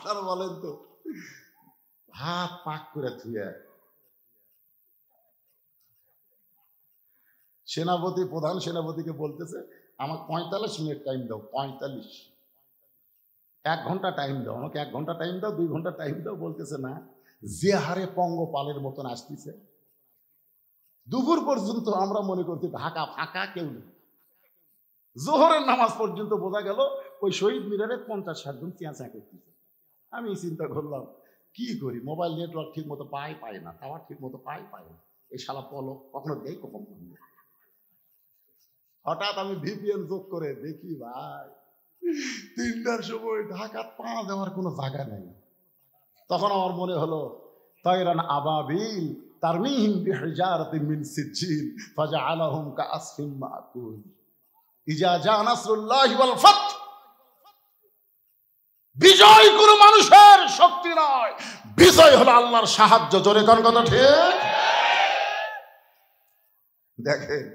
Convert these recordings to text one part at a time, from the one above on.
আপনারা বলেন তো, ভাত পাক করে থুয়ে সেনাপতি, প্রধান সেনাপতিকে বলতেছে আমাকে 45 মিনিট টাইম দাও, 45, 1 ঘন্টা টাইম দাও, আমাকে 1 ঘন্টা টাইম দাও, 2 ঘন্টা টাইম দাও। বলতেছে না, যে হারে পঙ্গপালের মতন আসতেছে। দুপুর পর্যন্ত আমরা মনে করছি ঢাকা ফাঁকা, কেউ নেই। জোহরের নামাজ পর্যন্ত বোঝা গেল ওই শহীদ মিনারে 50-60 জন চেঁচা করতেছে। আমি চিন্তা করলাম কি করি, মোবাইল নেটওয়ার্ক ঠিক মতো পাই না, টাওয়ার ঠিক মতো পাই না। এই শালা পলক কখনো দেই কখন। হঠাৎ আমি ভিপিএন যোগ করে দেখি ভাই 3টার সময় ঢাকা পা দেওয়ার কোনো জায়গা নেই। তখন আমার মনে হলো তায়রান আবাবিল তারমিহিম বিহিজারাতিন মিন সিজ্জিল ফাজআলাহুম কাআসফিন মাকুল ইজা জা নাসরুল্লাহি ওয়াল ফাত। বিজয় কোনো মানুষের শক্তি নয়, বিজয় হলো আল্লাহর সাহায্য। জোরে কোন কথা ঠিক? দেখেন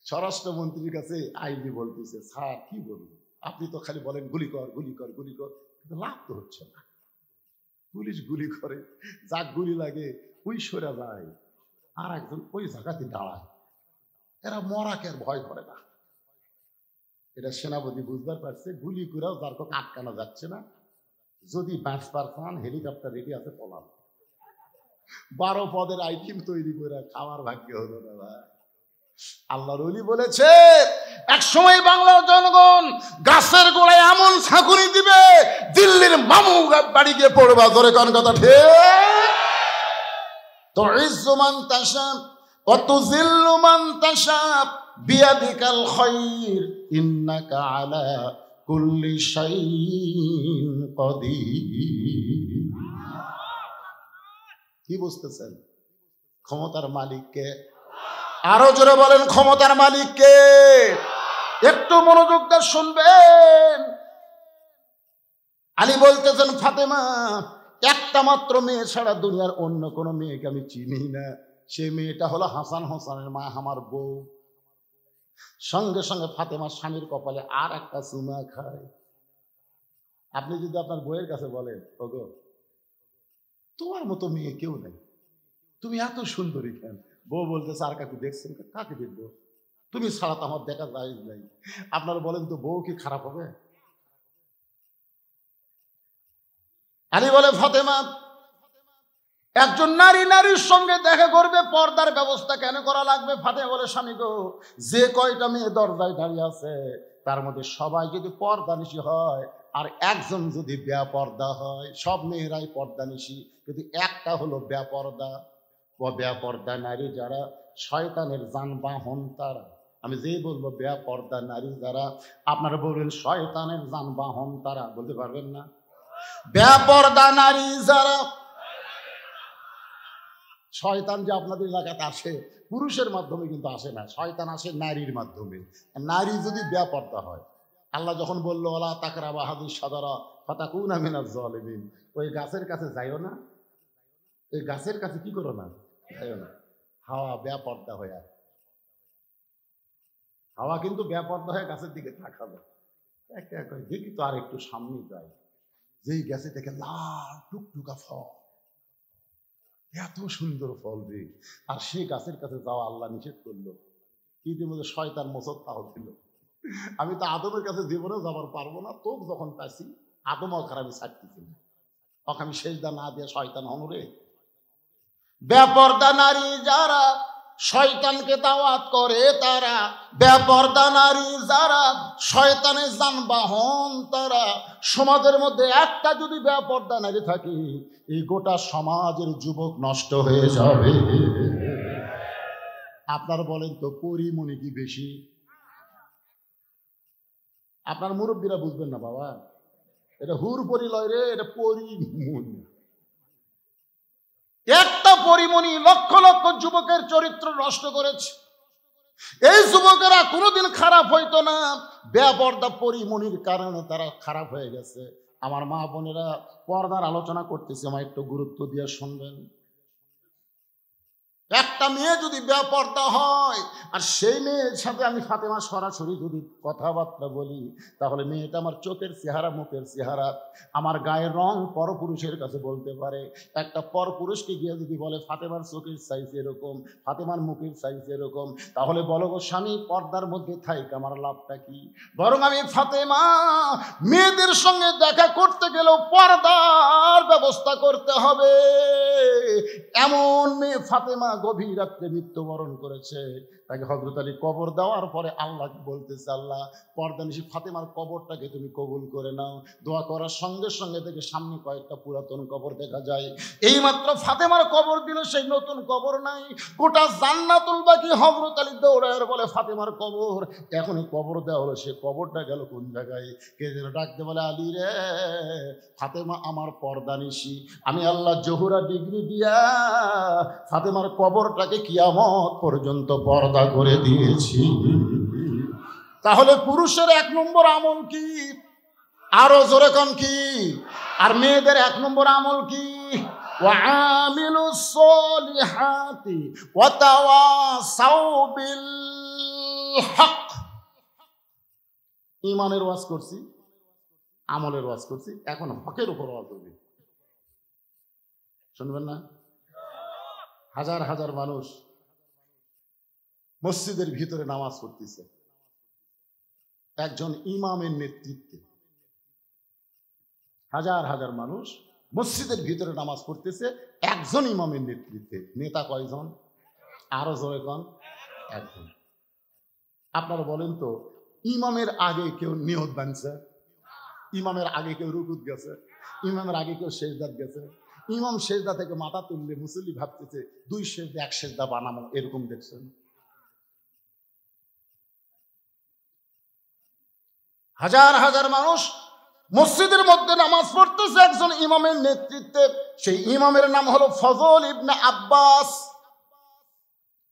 স্বরাষ্ট্রমন্ত্রীর কাছে আইজি বলতেছে, স্যার কি বলবো, আপনি তো খালি বলেন গুলি কর গুলি কর গুলি কর, কিন্তু লাভ তো হচ্ছে না। পুলিশ গুলি করে, যাক গুলি লাগে ওই সরে যায়, আর একজন ওই জায়গাতে দাঁড়ায়। এরা মরাকে আর ভয় করে না। এটা সেনাপতি বুঝবার পারছে, গুলি করেও যার কোক আটকানো যাচ্ছে না। যদি বাঁচবার পান হেলিকপ্টার রেডি আছে, পলান। 12 পদের আইটেম তৈরি করে খাওয়ার ভাগ্য হলো না ভাই। আল্লাহর ওলি বলেছে এক সময় বাংলার জনগণ গাছের গোড়ায় এমন ছাঁকুনি দিবে, দিল্লির মামু বাড়ি গিয়ে পড়বা। ধরে কোন কথা ঠিক? তো ইজ্জু মান তাশা ওয়া তুযিল্লু মান তাশা বিয়াদিকাল খায়র ইন্নাকা আলা কুল্লি শাইইন কাদির। কি বুঝতেছেন? ক্ষমতার মালিক কে? আরো জোরে বলেন, ক্ষমতার মালিক কে? একটু মনোযোগ দিয়ে শুনবেন। আলী বলতেছেন ফাতেমা একটা মাত্র মেয়ে ছাড়া দুনিয়ার অন্য কোনো মেয়েকে আমি চিনি না, সে মেয়েটা হলো হাসান হোসেনের মা, আমার বউ। সঙ্গে সঙ্গে ফাতেমা স্বামীর কপালে আর একটা চুমা খায়। আপনি যদি আপনার বউয়ের কাছে বলেন, ওগো তোমার মতো মেয়ে কেউ নেই, তুমি এত সুন্দরী কেন? বউ বলতেছে আর কাকে দেখছেন? কাকে দেখবো, তুমি ছাড়া তো আমার দেখা যায় নাই। আপনারা বলেন তো বউ কি খারাপ হবে? আলী বলে ফাতেমা একজন নারীর সঙ্গে দেখা করবে, পর্দার ব্যবস্থা কেন করা লাগবে? ফাতেমা বলে স্বামী গো, যে কয়টা মেয়ে দরজায় দাঁড়িয়ে আছে তার মধ্যে সবাই যদি পর্দানিশী হয় আর একজন যদি বেপর্দা হয়, সব মেয়েরাই পর্দানিশী, কিন্তু একটা হলো বেপর্দা। ও বেপর্দা নারী যারা শয়তানের যানবাহন তারা। আমি যেই বলবো বেপর্দা নারী যারা, আপনারা বলবেন শয়তানের যানবাহন তারা, বলতে পারবেন না? বেপর্দা নারী যারা, শয়তান যে আপনাদের এলাকাতে আসে পুরুষের মাধ্যমে কিন্তু আসে না, শয়তান আসে নারীর মাধ্যমে। নারী যদি বেপর্দা হয়, আল্লাহ যখন বললো ওয়ালা তাকরাবু হাযিহিস শাজারা ফাতাকুনা মিনাজ জালিমিন, ওই গাছের কাছে যাইও না, এই গাছের কাছে কি করো না, যাইও না। হাওয়া বেপর্দা হয়ে, হাওয়া কিন্তু বেপর্দা হয়ে গাছের দিকে তাকাবে, দেখি তো আর একটু সামনে যাই, যেই গাছে থেকে লাল টুকটুকা ফল, এত সুন্দর ফল রে, আর সেই গাছের কাছে যাওয়া আল্লাহ নিষেধ করলো। ইতিমধ্যে শয়তান মোসদ তাও ছিল, আমি তো আদমের কাছে জীবনেও যাবার পারবো না, তোক যখন পাইছি আদম অকার আমি ছাড়তেছি না, ওকে আমি সেজদা না দিয়ে শয়তান হনরে। বেপর্দা নারী যারা শয়তানকে দাওয়াত করে তারা, বেপর্দা নারী যারা শয়তানের যানবাহন তারা। সমাজের মধ্যে একটা যদি বেপর্দা নারী থাকে, এই গোটা সমাজের যুবক নষ্ট হয়ে যাবে। আপনারা বলেন তো পরিমণি কি বেশি? আপনার মুরব্বীরা বুঝবেন না বাবা, এটা হুর পরি লয় রে, এটা পরিমণি। একটা পরিমণি লক্ষ লক্ষ যুবকের চরিত্র নষ্ট করেছে। এই যুবকেরা কোনোদিন খারাপ হইতো না, বেপর্দা পরিমণির কারণে তারা খারাপ হয়ে গেছে। আমার মা বোনেরা পর্দার আলোচনা করতেছে, আমার একটু গুরুত্ব দিয়ে শুনবেন। একটা একটা মেয়ে যদি বেপর্দা হয় আর সেই মেয়ের সাথে আমি ফাতেমা সরাসরি যদি কথাবার্তা বলি, তাহলে মেয়েটা আমার চোখের চেহারা, মুখের চেহারা, আমার গায়ের রং পরপুরুষের কাছে বলতে পারে। একটা পরপুরুষকে গিয়ে যদি বলে ফাতেমার চোখের সাইজ এরকম, ফাতেমার মুখের সাইজ এরকম, তাহলে বলো গো স্বামী, পর্দার মধ্যে থাইক আমার লাভটা কি? বরং আমি ফাতেমা মেয়েদের সঙ্গে দেখা করতে গেলেও পর্দার ব্যবস্থা করতে হবে। এমন মেয়ে ফাতেমা গভীর রাত্রে মৃত্যুবরণ করেছে, তাকে হযরত আলী কবর দেওয়ার পরে আল্লাহকে বলতেছে, আল্লাহ পর্দানিশী ফাতেমার কবরটাকে তুমি কবুল করে নাও। দোয়া করার সঙ্গে সঙ্গে থেকে সামনে কয়েকটা পুরাতন কবর দেখা যায়। এইমাত্র ফাতেমার কবর দিল, সেই নতুন কবর নাই, গোটা জান্নাতুল বাকি। হযরত আলী দৌড়ায় বলে ফাতেমার কবর, এখনই কবর দেওয়া হলো, সে কবরটা গেল কোন জায়গায়? কে যেন ডাকতে বলে, আলী রে, ফাতেমা আমার পর্দানিশী, আমি আল্লাহ জহুরা ডিগ্রি দিয়া ফাতেমার কবরটাকে কিয়ামত পর্যন্ত পর্দা করে দিয়েছি। তাহলে পুরুষের 1 নম্বর আমল কি? আরো জোরে কোন কি? আর মেয়েদের 1 নম্বর আমল কি? ওয়াআমিলুস সলিহাতি ওয়া তাওয়াসাউ বিল হক। ঈমানের ওয়াজ করছি, আমলের ওয়াজ করছি, এখন হকের উপর ওয়াজ হবে। শুনবেন না? হাজার হাজার মানুষ মসজিদের ভিতরে নামাজ পড়তেছে একজন ইমামের নেতৃত্বে। হাজার হাজার মানুষ মসজিদের ভিতরে নামাজ পড়তেছে একজন ইমামের নেতৃত্বে। নেতা কয়জন? আরো জোরে কন। একজন। আপনারা বলেন তো, ইমামের আগে কেউ নিয়ত বানছে? ইমামের আগে কেউ রুকুত গেছে? ইমামের আগে কেউ সেজদাত গেছে? ইমাম সেজদা থেকে মাথা তুললে মুসল্লি ভাবতেছে 2 সেজদা 1 সেজদা বানাবো, এরকম দেখছেন? হাজার হাজার মানুষ মসজিদের মধ্যে নামাজ পড়তেছে একজন ইমামের নেতৃত্বে। সেই ইমামের নাম হলো ফজল ইবনে আব্বাস।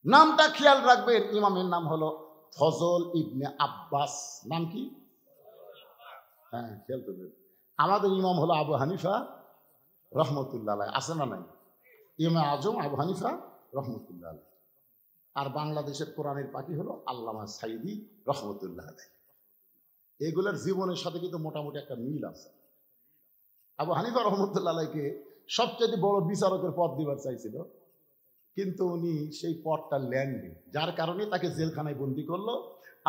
নামটা খেয়াল রাখবেন, ইমামের নাম হলো ফজল ইবনে আব্বাস। নাম কি? হ্যাঁ, খেয়াল করবেন। আমাদের ইমাম হলো আবু হানিফা রহমতুল্লাহ আলাইহি। আছে না নাই? ইমাম আজম আবু হানিফা রহমতুল্লাহ আলাইহি। আর বাংলাদেশের কোরআনের পাখি হলো আল্লামা সাইদি রহমতুল্লাহ আলাইহি। এগুলোর জীবনের সাথে কিন্তু মোটামুটি একটা মিল আছে। আবু হানিফা রহমতুল্লাহ আলাইহিকে সবচেয়ে বড় বিচারকের পদ দিবার চাইছিল, কিন্তু উনি সেই পদটা লেননি, যার কারণে তাকে জেলখানায় বন্দি করলো।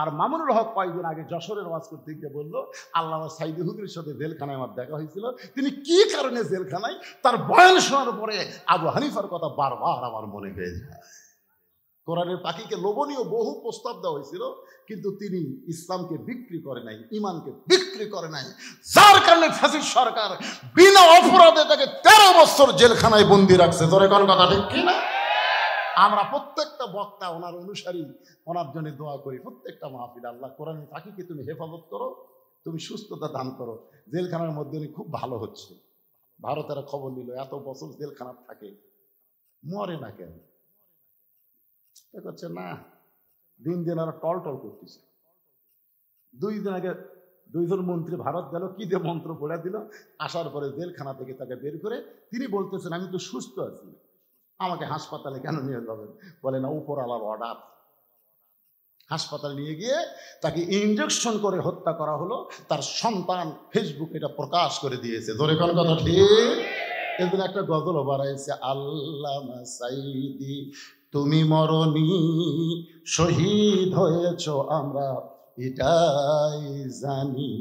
আর মামুনুল হক কয়েকদিন আগে যশোরের ওয়াজ করতে গিয়ে বললো, আল্লামা সাইদি হুজুরের সাথে জেলখানায় আমার দেখা হয়েছিল, তিনি কি কারণে জেলখানায়, তার বয়ান শোনার পরে আবু হানিফার কথা বারবার আমার মনে হয়ে যায়। কোরআনের পাখিকে লোভনীয় বহু প্রস্তাব দেওয়া হয়েছিল, কিন্তু তিনি ইসলামকে বিক্রি করে নাই, ইমানকে বিক্রি করে নাই, যার কারণে ফ্যাসিস্ট সরকার বিনা অপরাধে তাকে 13 বছর জেলখানায় বন্দি রাখছে। তোরে কোন কথা ঠিক কিনা? আমরা প্রত্যেকটা বক্তা, ওনার অনুসারী, ওনার জন্য দোয়া করি। প্রত্যেকটা মাহফিল, আল্লাহ কোরআনের পাখিকে তুমি হেফাজত করো, তুমি সুস্থতা দান করো। জেলখানার মধ্যে উনি খুব ভালো হচ্ছে। ভারতের খবর নিল, এত বছর জেলখানা থাকে, মরে না কেন? করছে না, দিন দিন আর টল টল করতেছে। 2 দিন আগে 2 জন মন্ত্রী ভারত গেল, কি যে মন্ত্র পড়ে দিল, আসার পরে জেলখানা থেকে তাকে বের করে তিনি বলতেছেন, আমি তো সুস্থ আছি, আমাকে হাসপাতালে কেন নিয়ে যাবেন? বলে না, উপর আলার অর্ডার। হাসপাতালে নিয়ে গিয়ে তাকে ইনজেকশন করে হত্যা করা হলো। তার সন্তান ফেসবুকে এটা প্রকাশ করে দিয়েছে। ধরে কোন কথা ঠিক? এদিন একটা গজল বাড়াইছে, আল্লামা সাইদি তুমি মরনি, শহীদ হয়েছ আমরা এটাই জানি।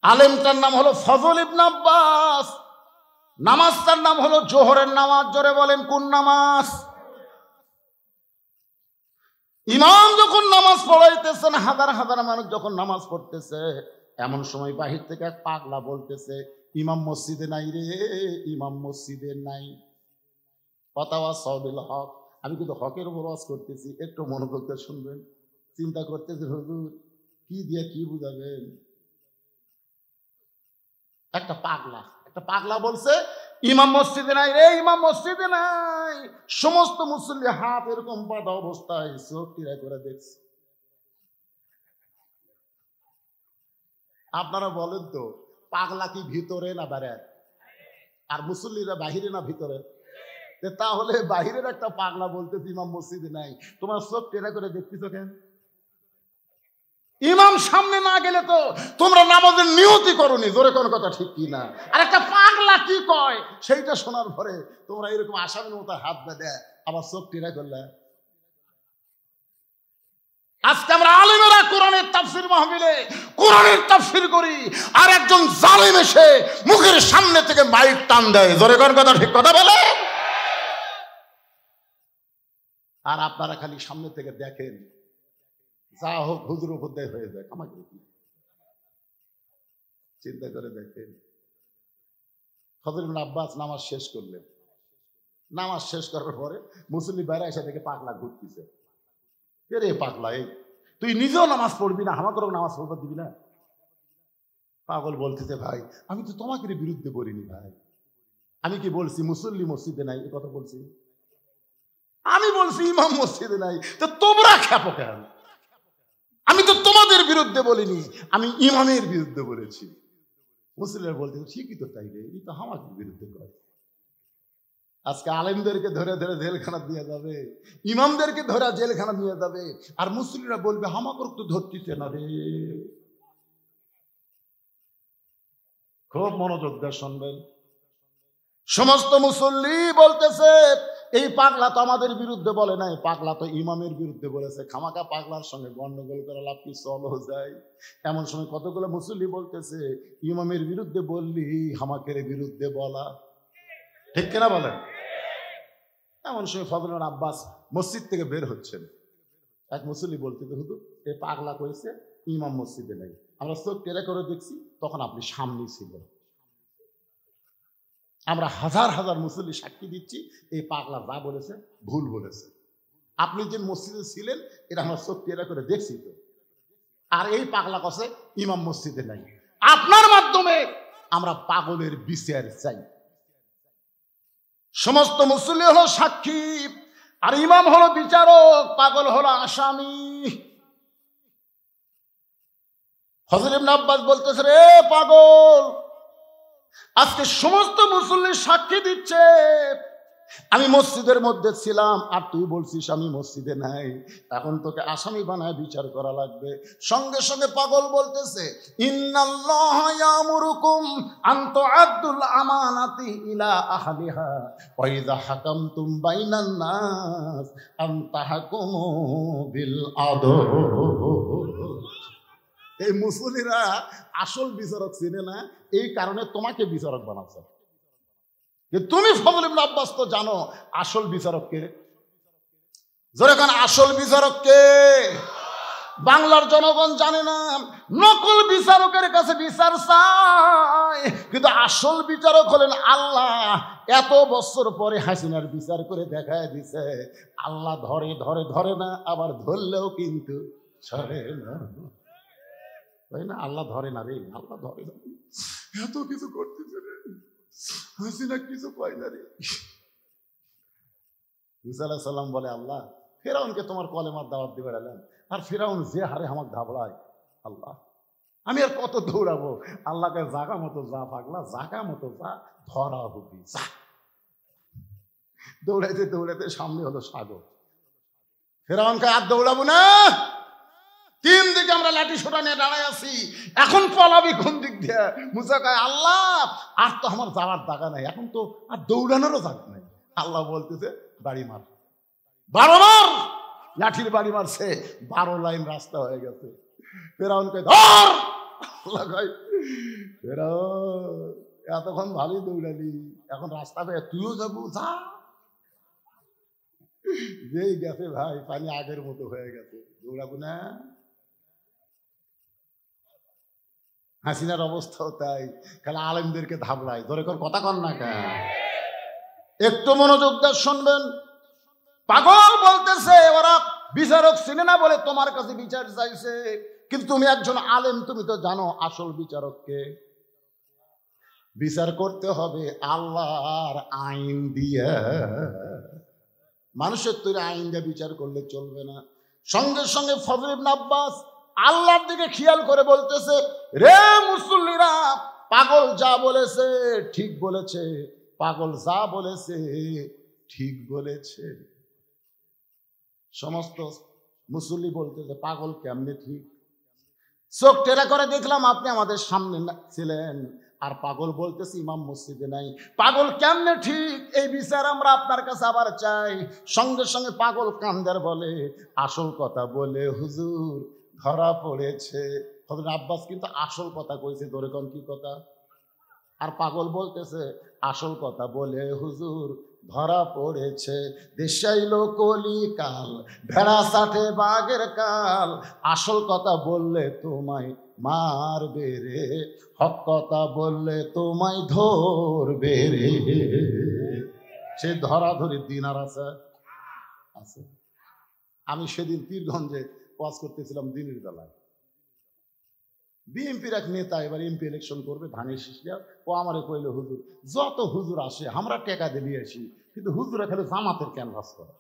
আলেমটার নাম হলো ফজল ইবনে আব্বাস, নামাজটার নাম হলো জোহরের নামাজ। জোরে বলেন, কোন নামাজ? ইমাম যখন নামাজ পড়াইতেছেন, হাজার হাজার মানুষ যখন নামাজ পড়তেছে, এমন সময় বাহির থেকে এক পাগলা বলতেছে, ইমাম মসজিদে নাই রে, ইমাম মসজিদে নাই। ওয়াতাওয়াসাউ বিল হক। আমি কিন্তু হকের উপর ওয়াজ করতেছি, একটু মনোযোগ দিয়ে শুনবেন। চিন্তা করতেছি, হুজুর কি দিয়ে কি বুঝাবেন? একটা পাগলা বলছে, ইমাম মসজিদে নাই রে, ইমাম মসজিদে নাই। সমস্ত মুসল্লি হাত এরকম বাঁধা অবস্থায় চোখ টিরা করে দেখছে। আপনারা বলেন তো, পাগলা কি ভিতরে না বাইরে? আর মুসল্লিরা বাহিরে না ভিতরে? তাহলে বাইরের একটা পাগলা বলতেছে ইমাম মসজিদে নাই, তোমার চোখ টেরা করে দেখতেছো কেন? ইমাম সামনে না গেলে তো তোমরা নামাজের নিয়তি করোনি, জোরে কোন কথা ঠিক কি না? আর একটা পাগলা কি কয় সেইটা শোনার পরে তোমরা এরকম আসামির মতো হাত বেঁধে আবার চোখ টেরা করলে। আজকে আমরা আলেমেরা কোরআনের তাফসীর মাহফিলে কোরআনের তাফসীর করি, আর একজন জালেম এসে মুখের সামনে থেকে মাইক টান দেয়, জোরে কোন কথা ঠিক কথা বলে। আর আপনারা খালি সামনে থেকে দেখেন, যা হোক হুজুর উপদেয় হয়ে যায়। আমাকে কি চিন্তা করে দেখেন, ফজল ইবনে আব্বাস নামাজ শেষ করলেন, নামাজ শেষ করার পরে মুসল্লি বাইরে এসে দেখে পাগলা ঘুরতেছে। রে পাগলা, এই তুই নিজেও নামাজ পড়বি না, আমাকেও নামাজ পড়তে দিবি না? পাগল বলতেছে, ভাই আমি তো তোমাকে বিরুদ্ধে বলিনি ভাই, আমি কি বলছি মুসল্লি মসজিদে নাই, এ কথা বলছি? আমি বলছি ইমাম মসজিদে নাই, তো তোমরা খেপো কেন? আমি তো তোমাদের বিরুদ্ধে বলিনি, আমি ইমামের বিরুদ্ধে বলেছি। মুসলিমরা বলতে ঠিকই তো, তাই রে, এই তো আমাকে বিরুদ্ধে করে। আজকে আলেমদেরকে ধরে ধরে জেলখানা দিয়ে যাবে, ইমামদেরকে ধরে জেলখানা নিয়ে যাবে, আর মুসলিমরা বলবে আমাকে তো ধরতেছে না রে। খুব মনোযোগ দিয়ে শুনবেন, সমস্ত মুসল্লি বলতেছে এই পাগলা তো আমাদের বিরুদ্ধে বলে নাই, পাগলা তো ইমামের বিরুদ্ধে বলেছে, খামাকা পাগলার সঙ্গে গন্ডগোল করে লাভ কি, চলো যায়। এমন সময় কতগুলো মুসল্লি বলতেছে ইমামের বিরুদ্ধে বললি হামাকের বিরুদ্ধে বলা, ঠিক কিনা বলেন? এমন সময় ফজল ইবনে আব্বাস মসজিদ থেকে বের হচ্ছেন, এক মুসল্লি বলতেছে হুজুর এই পাগলা কইছে ইমাম মসজিদে নেই, আমরা চোখ টেরা করে দেখছি, তখন আপনি সামনেই ছিলেন। আমরা হাজার হাজার মুসল্লি সাক্ষী দিচ্ছি এই পাগলা যা বলেছে ভুল বলেছে, আপনি যে মসজিদে ছিলেন এটা আমরা চোখ টেরা করে দেখছি তো। আর এই পাগলা কছে ইমাম মসজিদে নাই। আপনার মাধ্যমে আমরা পাগলের বিচার চাই। সমস্ত মুসল্লি হলো সাক্ষী, আর ইমাম হলো বিচারক, পাগল হলো আসামি। ফজল ইবনে আব্বাস বলতেছে রে পাগল, আজকে সমস্ত মুসল্লি সাক্ষী দিচ্ছে আমি মসজিদের মধ্যে ছিলাম, আর তুই বলছিস আমি মসজিদে নাই, এখন তোকে আসামি বানায় বিচার করা লাগবে। সঙ্গে সঙ্গে পাগল বলতেছে ইন্নাল্লাহা ইয়ামুরুকুম আন তুআদ্দুল আমানাতি ইলা আহলিহা ওয়া ইযা হাকামতুম বাইনান নাস আন তাহকুমু বিল আদল। এই মুসল্লিরা আসল বিচারক চিনে না, এই কারণে তোমাকে বিচারক বানাচ্ছে। তুমি ফজল ইবনে আব্বাস তো জানো আসল বিচারক কে, জোরে কান আসল বিচারক কে? বাংলার জনগণ জানে না, নকল বিচারকের কাছে বিচার চায়, কিন্তু আসল বিচারক হলেন আল্লাহ। এত বছর পরে হাসিনার বিচার করে দেখায় দিছে আল্লাহ ধরে ধরে ধরে না, আবার ধরলেও কিন্তু সরে না, তাই না? আল্লাহ ধরে না রে, আল্লাহ ধরে না, এত কিছু করতেছে রে, হাসিনা কিছু পায় না রে। ঈসা আলাইহিস সালাম বলে আল্লাহ ফেরাউনকে তোমার কলেমার দাওয়াত দিবে এলাম, আর ফেরাউন যে হারে আমাকে ধাবড়ায়, আল্লাহ আমি আর কত দৌড়াবো? আল্লাহকে জাগা মতো যা পাগলা, জাগা মতো যা, ধরা হবি যা। দৌড়াইতে দৌড়াইতে সামনে হলো সাগর, ফেরাউনকে আর দৌড়াবো না, তিন দিকে আমরা লাঠি সোটা নিয়ে দাঁড়ায় আছি, এখন পলাবি কোন দিক দিয়ে? মুসা কয় আল্লাহ আর তো আমার যাওয়ার জায়গা নাই, এখন তো আর দৌড়ানোরও জায়গা নাই। আল্লাহ বলতেছে বাড়ি মার, 12 মার, লাঠির বাড়ি মারছে, 12 লাইন রাস্তা হয়ে গেছে। ফেরাউনকে ধর, আল্লাহ কয় ফেরাউন এতক্ষণ ভালোই দৌড়ালি, এখন রাস্তা পেয়ে তুইও যাবো, যা। যেই গেছে ভাই পানি আগের মতো হয়ে গেছে, দৌড়াবো না। হাসিনার অবস্থাও তাই, খালি আলেমদেরকে ধাবড়ায়, ধরে কর কথা কন না কেন? একটু মনোযোগ দিয়ে শুনবেন, পাগল বলতেছে ওরা বিচারক চিনে না বলে তোমার কাছে বিচার চাইছে, কিন্তু তুমি একজন আলেম, তুমি তো জানো আসল বিচারককে। বিচার করতে হবে আল্লাহর আইন দিয়ে, মানুষের তৈরি আইন দিয়ে বিচার করলে চলবে না। সঙ্গে সঙ্গে ফজল ইবনে আব্বাস আল্লাহর দিকে খেয়াল করে বলতেছে রে মুসল্লিরা, পাগল যা বলেছে ঠিক বলেছে, পাগল যা বলেছে ঠিক বলেছে। সমস্ত মুসল্লি বলতেছে পাগল কেমনে ঠিক। চোখ টেরা করে দেখলাম আপনি আমাদের সামনে ছিলেন, আর পাগল বলতেছি ইমাম মসজিদে নাই। পাগল কেমনে ঠিক, এই বিচার আমরা আপনার কাছে আবার চাই। সঙ্গে সঙ্গে পাগল কান্দার বলে আসল কথা বলে হুজুর ধরা পড়েছে। হযরত আব্বাস কিন্তু আসল কথা কইছে, ধরে কোন কি কথা। আর পাগল বলতেছে আসল কথা বলে হুজুর ধরা পড়েছে। দেশাইলো কলিকাল ভেড়া সাথে বাঘের কাল, আসল কথা বললে তোমায় মারবে রে, হক কথা বললে তোমায় ধরবে রে। সে ধরাধরি দিন আর আছে। আমি সেদিন পীরগঞ্জে ওয়াজ করতেছিলাম দিনের বেলায়। বিএনপির এক নেতা এবার এমপি ইলেকশন করবে ধানের শীষিয়া, ও আমারে কইল হুজুর যত হুজুর আসে আমরা টেকা দিয়ে আসি, কিন্তু হুজুরা খালি জামাতের ক্যানভাস করে।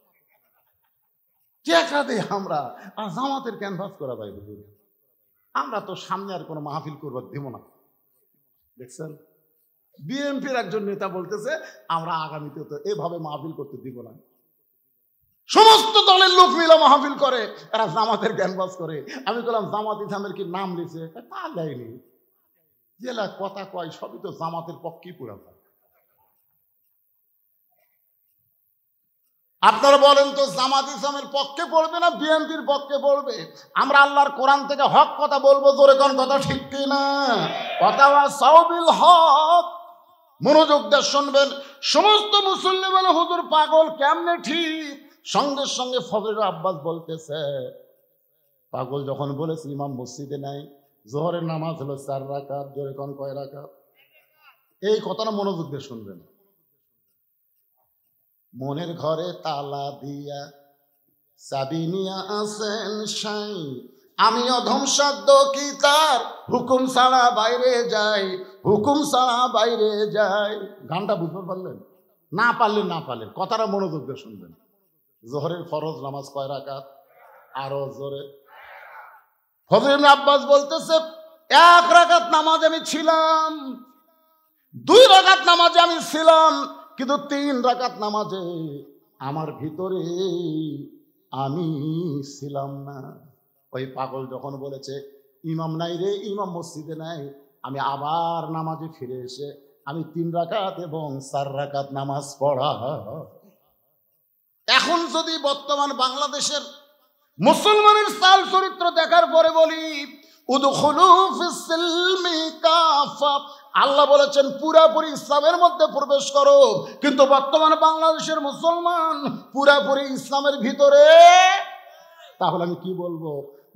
টেকা দেই আমরা, আর জামাতের ক্যানভাস করা যায় হুজুর। আমরা তো সামনে আর কোনো মাহফিল করবার দিব না। দেখছেন, বিএনপির একজন নেতা বলতেছে আমরা আগামীতে তো এভাবে মাহফিল করতে দিব না। সমস্ত দলের লোক মিলে মাহফিল করে, এরা জামাতের ক্যানভাস করে। আমি বললাম জামাত ইসলামের কি নাম লিছে? তা দেয়নি। জেলা কথা কয় সবই তো জামাতের পক্ষেই পুরা হয়। আপনারা বলেন তো জামাত ইসলামের পক্ষে পড়বে না বিএনপির পক্ষে পড়বে? আমরা আল্লাহর কোরআন থেকে হক কথা বলবো, জোরে কোন কথা ঠিক কিনা? কথা সাউবিল হক, মনোযোগ দিয়ে শুনবেন। সমস্ত মুসল্লি বলে হুজুর পাগল কেমনে ঠিক। সঙ্গে সঙ্গে ফজল আব্বাস বলতেছে পাগল যখন বলেছে ইমাম মসজিদে নাই, জোহরের নামাজ হলো 4 রাকাত, জোরে কোন কয় রাকাত? এই কথাটা মনোযোগ দিয়ে শুনবেন। মনের ঘরে তালা দিয়া চাবি নিয়া আসেন সাই, আমি অধম সাধ্য কি তার হুকুম ছাড়া বাইরে যাই, হুকুম ছাড়া বাইরে যাই। গানটা বুঝতে পারলেন? না পারলেন কথাটা মনোযোগ দিয়ে শুনবেন। জোহরের ফরজ নামাজ কয় রাকাত? আরো জোরে। ফজল আব্বাস বলতেছে 1 রাকাত নামাজ আমি ছিলাম, 2 রাকাত নামাজে আমি ছিলাম, কিন্তু 3 রাকাত নামাজে আমার ভিতরে আমি ছিলাম না। ওই পাগল যখন বলেছে ইমাম নাই রে, ইমাম মসজিদে নাই, আমি আবার নামাজে ফিরে এসে আমি 3 রাকাত এবং 4 রাকাত নামাজ পড়া। এখন যদি বর্তমান বাংলাদেশের মুসলমানের চাল চরিত্র দেখার পরে বলি উদখুলু ফিস সিলমি কাফা, আল্লাহ বলেছেন পুরাপুরি ইসলামের মধ্যে প্রবেশ করো, কিন্তু বর্তমান বাংলাদেশের মুসলমান পুরাপুরি ইসলামের ভিতরে। তাহলে আমি কি বলবো?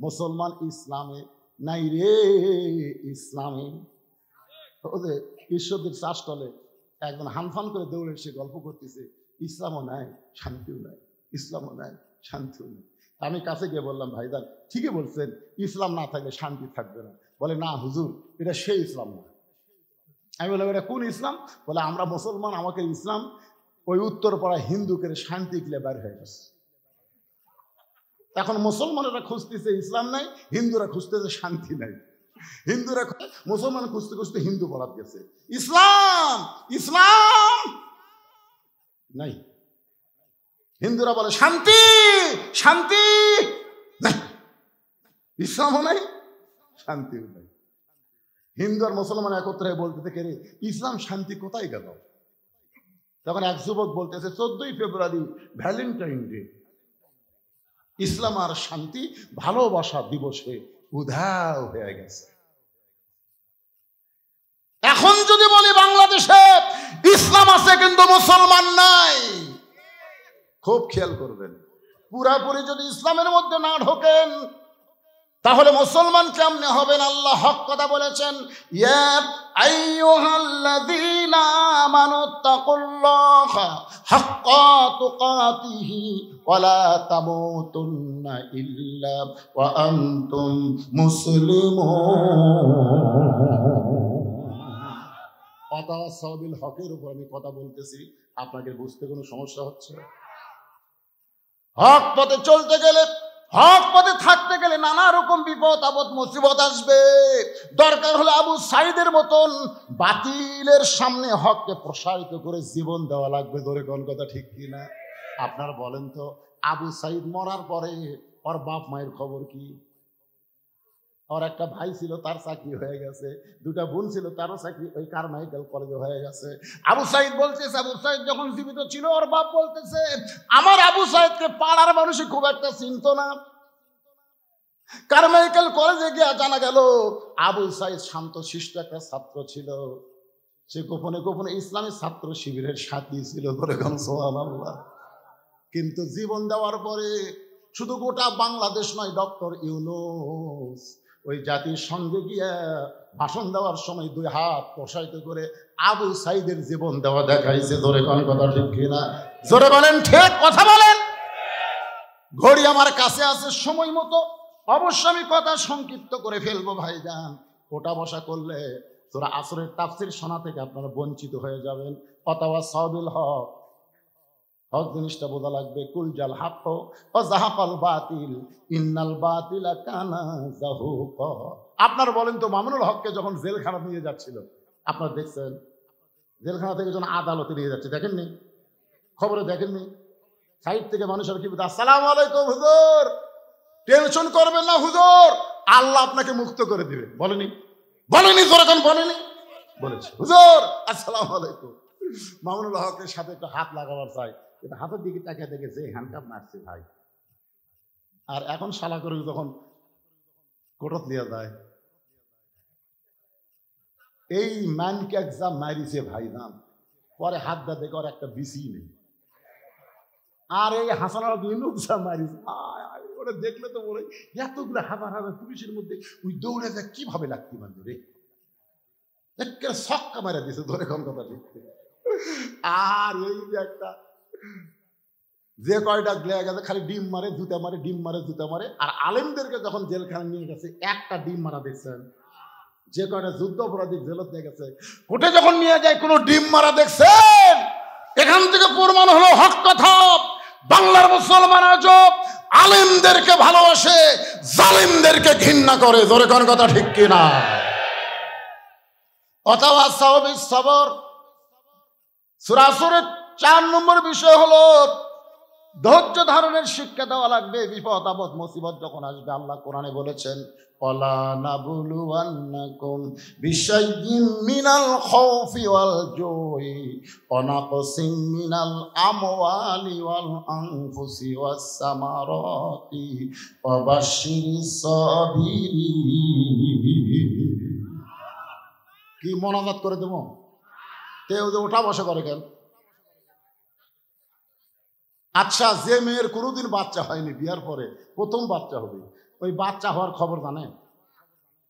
মুসলমান ইসলামে নাই রে, ইসলামে। ওদের ঈশ্বরদের চাষতলে একজন হানফান করে দৌড়ে সে গল্প করতেছে ইসলামও নাই শান্তিও নাই, ইসলামও নাই শান্তিও নাই। আমি কাছে গিয়ে বললাম ভাইজান ঠিকই বলছেন, ইসলাম না থাকলে শান্তি থাকবে না। বলে না হুজুর এটা সেই ইসলাম না। আমি বললাম এটা কোন ইসলাম? বলে আমরা মুসলমান, আমাকে ইসলাম ওই উত্তরপাড়া হিন্দুকে শান্তি গিলে বের হয়ে গেছে। এখন মুসলমানেরা খুঁজতেছে ইসলাম নাই, হিন্দুরা খুঁজতেছে শান্তি নাই। হিন্দুরা মুসলমান খুঁজতে খুঁজতে হিন্দু পালাত গেছে। ইসলাম ইসলাম নাই, হিন্দুরা বলে শান্তি শান্তি নাই, ইসলামও নাই শান্তিও নাই। হিন্দু আর মুসলমান একত্রে বলতেছে কে রে ইসলাম শান্তি কোথায় গেল? তখন এক যুবক বলতেছে 14ই ফেব্রুয়ারি ভ্যালেন্টাইন ডে, ইসলাম আর শান্তি ভালোবাসা দিবসে উধাও হয়ে গেছে। এখন যদি বলি বাংলাদেশে ইসলাম আছে কিন্তু মুসলমান নাই, খুব খেয়াল করবেন। পুরাপুরি যদি ইসলামের মধ্যে না ঢোকেন তাহলে মুসলমান কেমনে হবেন? আল্লাহ হক কথা বলেছেন, ইয়া আইয়ুহাল্লাযীনা আমানুত্তাকুল্লাহা হাক্কা তুকাতিহি ওয়া লা তামুতুন্না ইল্লা ওয়া আনতুম মুসলিমুন। ওয়াতাওয়াসাবিল হকের উপর আমি কথা বলতেছি, আপনাকে বুঝতে কোনো সমস্যা হচ্ছে? হক পথে চলতে গেলে হক পথে থাকতে গেলে নানা রকম বিপদ আপদ মুসিবত আসবে। দরকার হলে আবু সাইদের মতন বাতিলের সামনে হককে প্রসারিত করে জীবন দেওয়া লাগবে। ধরে কোন কথা ঠিক কিনা? আপনার বলেন তো, আবু সাইদ মরার পরে ওর বাপ মায়ের খবর কি? ওর একটা ভাই ছিল, তার চাকরি হয়ে গেছে। দুটা বোন ছিল, তারও চাকরি ওই কারমাইকেল কলেজে হয়ে গেছে। আবু সাইদ বলতেছে, আবু সাইদ যখন জীবিত ছিল ওর বাপ বলতেছে, আমার আবু সাইদকে পাড়ার মানুষই খুব একটা চিনত না। কারমাইকেল কলেজে গিয়ে জানা গেল আবু সাইদ শান্ত শিষ্ট একটা ছাত্র ছিল। সে গোপনে গোপনে ইসলামী ছাত্র শিবিরের সাথী ছিল। বলে সুবহানাল্লাহ। কিন্তু জীবন দেওয়ার পরে শুধু গোটা বাংলাদেশ নয়, ডক্টর ইউনূস ওই জাতির সঙ্গে গিয়ে ভাষণ দেওয়ার সময় দুই হাত প্রসারিত করে আবু সাইদের জীবন দেওয়া দেখাইছে। জোরে কোন কথা ঠিক কিনা? জোরে বলেন, ঠিক কথা বলেন। ঘড়ি আমার কাছে আছে, সময় মতো অবশ্য আমি কথা সংক্ষিপ্ত করে ফেলবো ভাইজান। ওটা বসা করলে সূরা আসরের তাফসীর শোনা থেকে আপনারা বঞ্চিত হয়ে যাবেন। অথবা সাবিল হক, হক জিনিসটা বোঝা লাগবে। কুল জাল হক ও জাহাকাল বাতিল ইন্নাল বাতিলা কানা যাহুকা। আপনার বলেন তো, মামুনুল হককে যখন জেলখানা নিয়ে যাচ্ছিল, আপনারা দেখছেন? জেলখানা থেকে যখন আদালতে নিয়ে যাচ্ছে, দেখেননি? খবরে দেখেননি? সাইড থেকে মানুষের কি বলতে, আসসালামু আলাইকুম হুজুর, টেনশন করবেন না হুজুর, আল্লাহ আপনাকে মুক্ত করে দিবে। বলেনি? বলেনি? যখন বলেনি, বলেছে হুজুর আসসালামু আলাইকুম। মামুনুল হকের সাথে একটু হাত লাগাবার চাই, কিন্তু হাতের দিকে তাকিয়ে দেখেছে হ্যান্ডকাপ মারছে ভাই। আর এখন শালা করে যখন কোটত নিয়ে যায়, এই ম্যানকে এক্সাম মারিছে ভাইজান, পরে হাত দা দেখে ওর একটা বিসি নেই। আর এই হাসানার যা মারিছে, ওরা দেখলে তো বলে এতগুলো হাজার হাজার পুলিশের মধ্যে ওই দৌড়ে যায় কিভাবে লাগতে পারবে রে, একেবারে ছক্কা মারা দিছে। ধরে কোন কথা ঠিক। আর এই যে একটা যে কয়টা লেগে গেছে খালি ডিম মারে জুতা মারে, ডিম মারে জুতা মারে। আর আলেমদেরকে যখন জেলখানা নিয়ে গেছে একটা ডিম মারা দেখছেন? যে কয়টা যুদ্ধ অপরাধী জেলত নিয়ে গেছে, কোর্টে যখন নিয়ে যায় কোনো ডিম মারা দেখছেন? এখান থেকে প্রমাণ হলো হক কথা। বাংলার মুসলমান আজও আলেমদেরকে ভালোবাসে, জালেমদেরকে ঘৃণা করে। জোরে কোন কথা ঠিক কিনা? অথবা সাহাবীর সবর। সূরা আসরের 4 নম্বর বিষয় হলো ধৈর্য ধারণের শিক্ষা দেওয়া লাগবে। বিপদ আপদ মুসিবত যখন আসবে, আল্লাহ কোরআনে বলেছেন, ওয়ালা নাবলুওয়ান্নাকুম বিশাইইন মিনাল খাউফি ওয়াল জুই ওয়া নাকসিম মিনাল আমওয়ালি ওয়াল আনফুসি ওয়াস সামারাতি ওয়া বাশশিরিস সাবিরিন। কি মোনাজাত করে দেবো? কেউ যে ওঠা বসা করে কেন? আচ্ছা, যে মেয়ের কোনোদিন বাচ্চা হয়নি, বিয়ার পরে প্রথম বাচ্চা হবে, ওই বাচ্চা হওয়ার খবর জানে?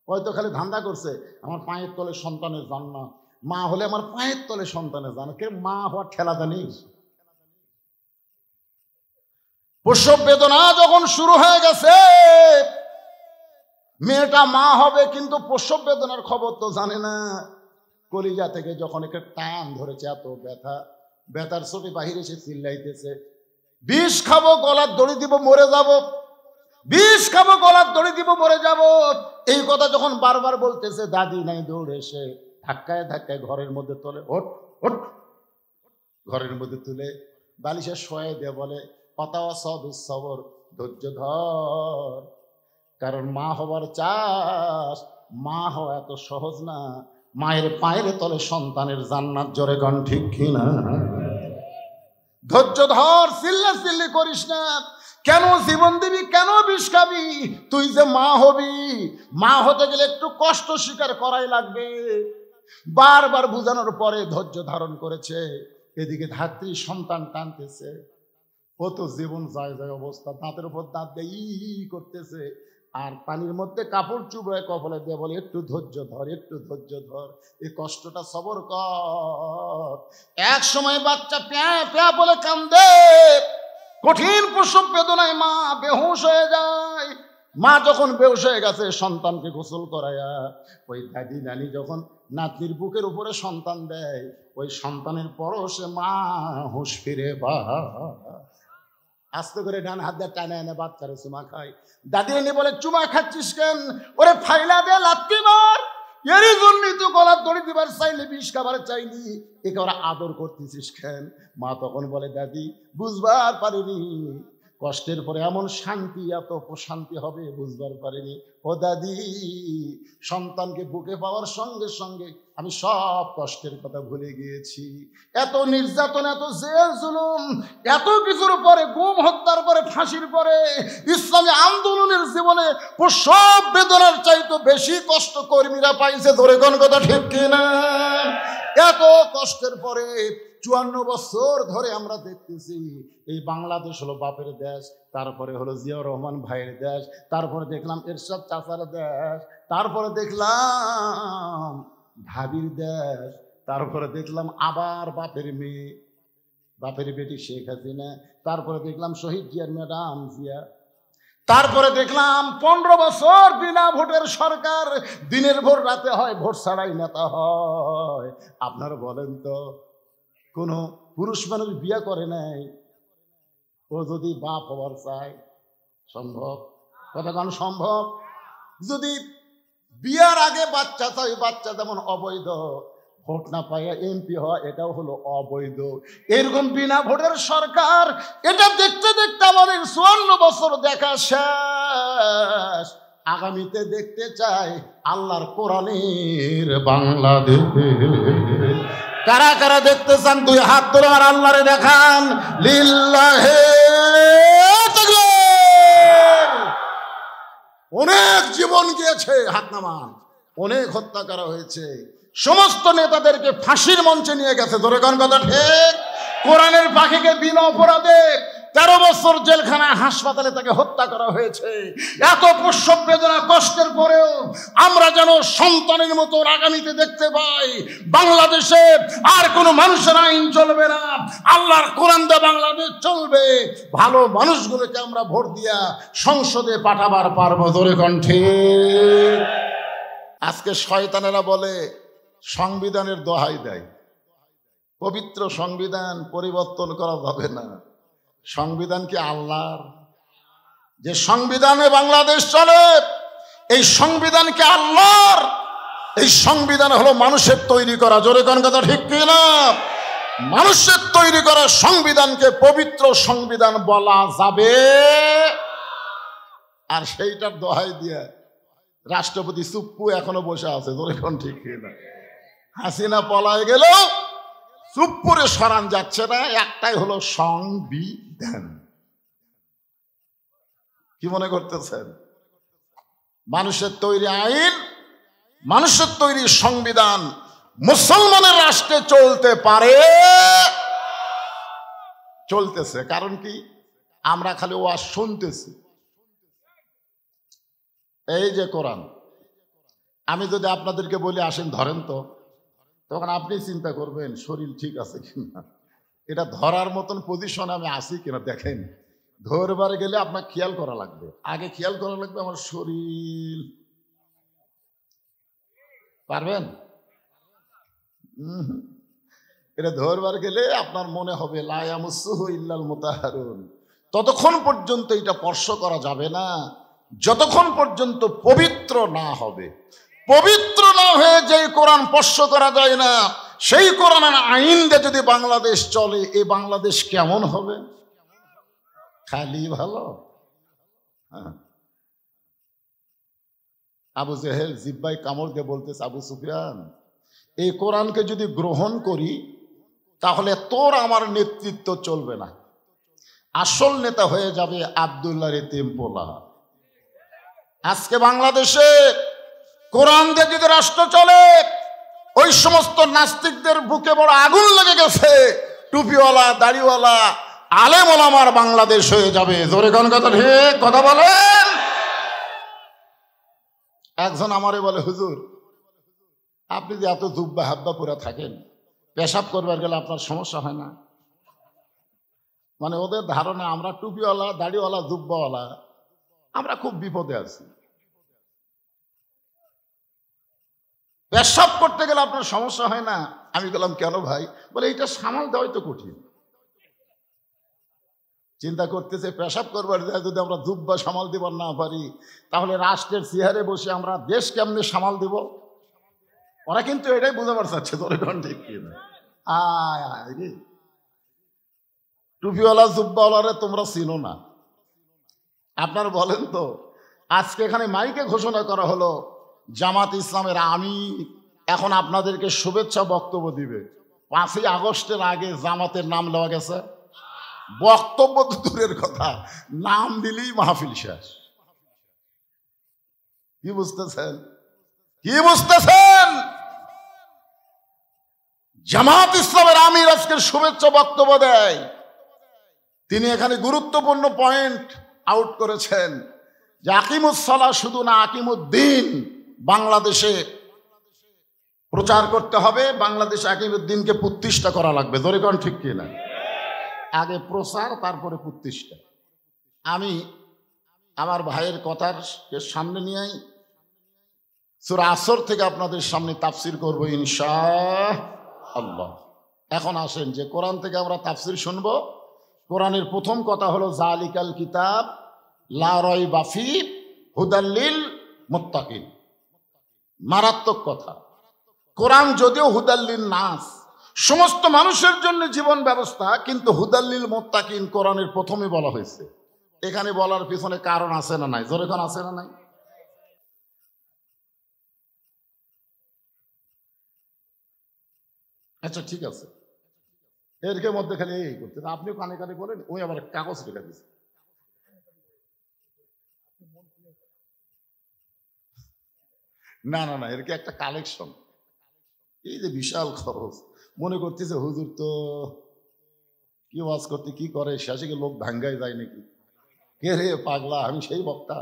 হয়তো খালি ধান্দা করছে আমার পায়ের তলে সন্তানের জান না, মা হলে আমার পায়ের তলে সন্তানের জান। কে মা হওয়ার ঠেলা জানিস? প্রসব বেদনা যখন শুরু হয়ে গেছে, মেয়েটা মা হবে কিন্তু প্রসব বেদনার খবর তো জানে না। কলিজা থেকে যখন একটা টান ধরেছে, এত ব্যথা, ব্যথার ছবি বাহিরে এসে চিল্লাইতেছে, বিষ খাবো গলার দড়ি দিব মরে যাব, বিষ খাবো গলার দড়ি দিব মরে যাব। এই কথা যখন বারবার বলতেছে, দাদি নাই দৌড়ে এসে ধাক্কায় ধাক্কায় ঘরের মধ্যে তোলে, ওঠ ওঠ, ঘরের মধ্যে তুলে বালিশে শোয়ে দিয়ে বলে, পাতাওয়া সব সবর, ধৈর্য ধর, কারণ মা হবার চাস, মা হওয়া এত সহজ না। মায়ের পায়ের তলে সন্তানের জান্নাত। জোরে গান ঠিক কিনা? ধৈর্য ধর, চিল্লা চিল্লি করিস না। কেন জীবন দিবি, কেন বিষ খাবি? তুই যে মা হবি, মা হতে গেলে একটু কষ্ট স্বীকার করাই লাগবে। বারবার বুঝানোর পরে ধৈর্য ধারণ করেছে। এদিকে ধাত্রী সন্তান টানতেছে, ও তো জীবন যায় যায় অবস্থা, দাঁতের উপর দাঁত দিয়ে ই করতেছে, আর পানির মধ্যে কাপড় চুবড়ায় কপালে দিয়ে বলে, একটু ধৈর্য ধর, একটু ধৈর্য ধর, এই কষ্টটা সবর কর। এক সময় বাচ্চা প্যা প্যা বলে কান্দে, কঠিন প্রসব বেদনায় মা বেহুশ হয়ে যায়। মা যখন বেহুশ হয়ে গেছে, সন্তানকে গোসল করায়া ওই দাদি নানি যখন নাতনির বুকের উপরে সন্তান দেয়, ওই সন্তানের পরশে মা হুঁশ ফিরে বা। আস্তে করে ডান হাত দিয়ে টানে এনে বাচ্চারে চুমা খায়। দাদি এনে বলে, চুমা খাচ্ছিস কেন? ওরে ফাইলা দে, লাত্তি মার। এরই জন্যই তো গলার দড়ি দিবার চাইলে, বিষ খাবার চাইলি, একে ওরা আদর করতেছিস কেন? মা তখন বলে, দাদি বুঝবার পারিনি, কষ্টের পরে এমন শান্তি, এত প্রশান্তি হবে বুঝবার পারিনি। ও দাদি, সন্তানকে বুকে পাওয়ার সঙ্গে সঙ্গে আমি সব কষ্টের কথা ভুলে গিয়েছি। এত নির্যাতন, এত জেল জুলুম, এত কিছুর পরে, গুম হত্যার পরে, ফাঁসির পরে, ইসলামী আন্দোলনের জীবনে সব বেদনার চাইতে বেশি কষ্ট কর্মীরা পাইছে। ধরে কোন কথা ঠিক কিনা? এত কষ্টের পরে 54 বছর ধরে আমরা দেখতেছি এই বাংলাদেশ হলো বাপের দেশ, তারপরে হলো জিয়াউর রহমান ভাইয়ের দেশ, তারপরে দেখলাম এরশাদ চাচার দেশ, তারপরে দেখলাম ভাবির দেশ, তারপরে দেখলাম আবার বাপের মেয়ে, বাপের বেটি শেখ হাসিনা, তারপরে দেখলাম শহীদ জিয়ার ম্যাডাম জিয়া, তারপরে দেখলাম 15 বছর বিনা ভোটের সরকার, দিনের ভোট রাতে হয়, ভোট ছাড়াই নেতা হয়। আপনারা বলেন তো, কোন পুরুষ মানুষ বিয়ে করে নাই, ও যদি বাপ হওয়ার চায় সম্ভব? কথা কোন সম্ভব? যদি বিয়ার আগে বাচ্চা চাই, বাচ্চা যেমন অবৈধ, ভোট না পাইয়া এমপি হওয়া এটাও হলো অবৈধ। এরকম বিনা ভোটের সরকার, এটা দেখতে দেখতে আমাদের 54 বছর দেখা শেষ। আগামীতে দেখতে চাই আল্লাহর কোরআনের বাংলাদেশ। কারা কারা দেখতে চান? 2 হাত তুলে আর আল্লাহরে দেখান। লিল্লাহে তাকবীর। অনেক জীবন গিয়েছে, হাত নামান। অনেক হত্যা করা হয়েছে, সমস্ত নেতাদেরকে ফাঁসির মঞ্চে নিয়ে গেছে। ধরে কোন কথা ঠিক? কোরআনের পাখিকে বিনা অপরাধে 13 বছর জেলখানা, হাসপাতালে তাকে হত্যা করা হয়েছে। এত প্রসব বেদনা কষ্টের পরেও আমরা যেন সন্তানের মতো আগামীতে দেখতে পাই বাংলাদেশে আর কোনো মানুষের আইন চলবে না, আল্লাহর কোরআন দিয়ে বাংলাদেশ চলবে। ভালো মানুষগুলোকে আমরা ভোট দিয়া সংসদে পাঠাবার পারবো। ধরে কণ্ঠে। আজকে শয়তানেরা বলে সংবিধানের দোহাই দেয়, পবিত্র সংবিধান পরিবর্তন করা যাবে না। সংবিধান কি আল্লাহর? যে সংবিধানে বাংলাদেশ চলে, এই সংবিধান কি আল্লাহর? এই সংবিধান হলো মানুষের তৈরি করা। জোরে কোন কথা ঠিক কিনা? মানুষের তৈরি করা সংবিধানকে পবিত্র সংবিধান বলা যাবে? আর সেইটার দোহাই দিয়ে রাষ্ট্রপতি চুপ্পু এখনো বসে আছে। জোরে কোন ঠিক কিনা? হাসিনা পলায় গেলেও চুপ্পুরে সরান যাচ্ছে না। একটাই হলো সংবিধান। কি মনে করতেছেন? মানুষের তৈরি আইন, মানুষের তৈরি সংবিধান মুসলমানের রাষ্ট্রে চলতে পারে, চলতেছে। কারণ কি? আমরা খালি ওয়াজ শুনতেছি। এই যে কোরআন, আমি যদি আপনাদেরকে বলি আসেন ধরেন তো, তখন আপনি চিন্তা করবেন শরীর ঠিক আছে কিনা, এটা ধরার মতন পজিশনে আমি আছি কিনা দেখেন। ধরবার গেলে আপনার খেয়াল করা লাগবে, আগে খেয়াল করা লাগবে আমার শরীর। পারবেন? এটা ধরবার গেলে আপনার মনে হবে লা ইয়ামাসসুহু ইল্লাল মুতাহহারুন। ততক্ষণ পর্যন্ত এটা স্পর্শ করা যাবে না যতক্ষণ পর্যন্ত পবিত্র না হবে। পবিত্র না হয়ে যে কোরআন স্পর্শ করা যায় না, সেই কোরআনের আইন দিয়ে যদি বাংলাদেশ চলে, এই বাংলাদেশ কেমন হবে? খালি ভালো। আবু জেহেল জিব্বাই কামড় দিয়ে বলতেছে, আবু সুফিয়ান, এই কোরআনকে যদি গ্রহণ করি তাহলে তোর আমার নেতৃত্ব চলবে না, আসল নেতা হয়ে যাবে আব্দুল্লাহ রেতিমপোলা। আজকে বাংলাদেশে কোরআন দিয়ে যদি রাষ্ট্র চলে, ওই সমস্ত নাস্তিকদের বুকে বড় আগুন লেগে গেছে। টুপিওয়ালা, দাড়িওয়ালা, আলেম ওলামার বাংলাদেশ হয়ে যাবে। জোরে কোন কথা ঠিক? কথা বলেন। একজন আমারে বলে, হুজুর আপনি যে এত জুব্বা হাব্বা পরে থাকেন, পেশাব করবার গেলে আপনার সমস্যা হয় না? মানে ওদের ধারণা আমরা টুপিওয়ালা, দাড়িওয়ালা, জুব্বাওয়ালা আমরা খুব বিপদে আছি। পেশাব করতে গেলে আপনার সমস্যা হয় না? আমি বললাম কেন ভাই? বলে এইটা সামাল দেওয়াই তো কঠিন। চিন্তা করতেছে পেশাব করবার যায় যদি আমরা দুব্বা সামাল দিবার না পারি, তাহলে রাষ্ট্রের চেয়ারে বসে আমরা দেশ কেমনে সামাল দিব? ওরা কিন্তু এটাই বুঝাবার চাচ্ছে, তোর এখন ঠিক কিনা? আয় আয় রে, টুপিওয়ালা জুব্বাওয়ালারে তোমরা চিনো না। আপনার বলেন তো, আজকে এখানে মাইকে ঘোষণা করা হলো জামাত ইসলামের আমির এখন আপনাদেরকে শুভেচ্ছা বক্তব্য দিবে। 5ই আগস্টের আগে জামাতের নাম নেওয়া গেছে? বক্তব্য তো দূরের কথা, নাম দিলেই মাহফিল শেষ। কি বুঝতেছেন? কি বুঝতেছেন? জামাত ইসলামের আমির আজকে শুভেচ্ছা বক্তব্য দেয়। তিনি এখানে গুরুত্বপূর্ণ পয়েন্ট আউট করেছেন যে আকিমুসসালাহ শুধু না, আকিমুদ্দিন বাংলাদেশে প্রচার করতে হবে, বাংলাদেশে আকিমুদ্দিনকে প্রতিষ্ঠা করা লাগবে। জোরে কোন ঠিক কিনা? আগে প্রচার, তারপরে প্রতিষ্ঠা। আমি আমার ভাইয়ের কথার সামনে নিয়েই সূরা আসর থেকে আপনাদের সামনে তাফসির করব ইনশাআল্লাহ। এখন আসেন যে কোরআন থেকে আমরা তাফসির শুনবো। কোরআনের প্রথম কথা হলো জালিকাল কিতাব লা রাইবা ফি হুদাল লিল মুত্তাকিন। মারাত্মক কথা। কোরআন যদিও হুদাল লিন নাস, সমস্ত মানুষের জন্য জীবন ব্যবস্থা, কিন্তু হুদাল লিল মুত্তাকিন কোরআনের প্রথমে বলা হয়েছে। এখানে বলার পিছনে কারণ আছে না নাই? জোরে কোন আছে না নাই? আচ্ছা ঠিক আছে, এর মধ্যে খালি এই করতে আপনি কানে কানে বলেন, ওই আবার কাগজ লেখা দিচ্ছে। না না না, এর একটা কালেকশন। এই যে বিশাল খরচ, মনে করতেছে হুজুর তো কি ওয়াজ করতে কি করে, শেষে লোক ভাঙ্গায় যায় নাকি? কে রে পাগলা, আমি সেই বক্তা?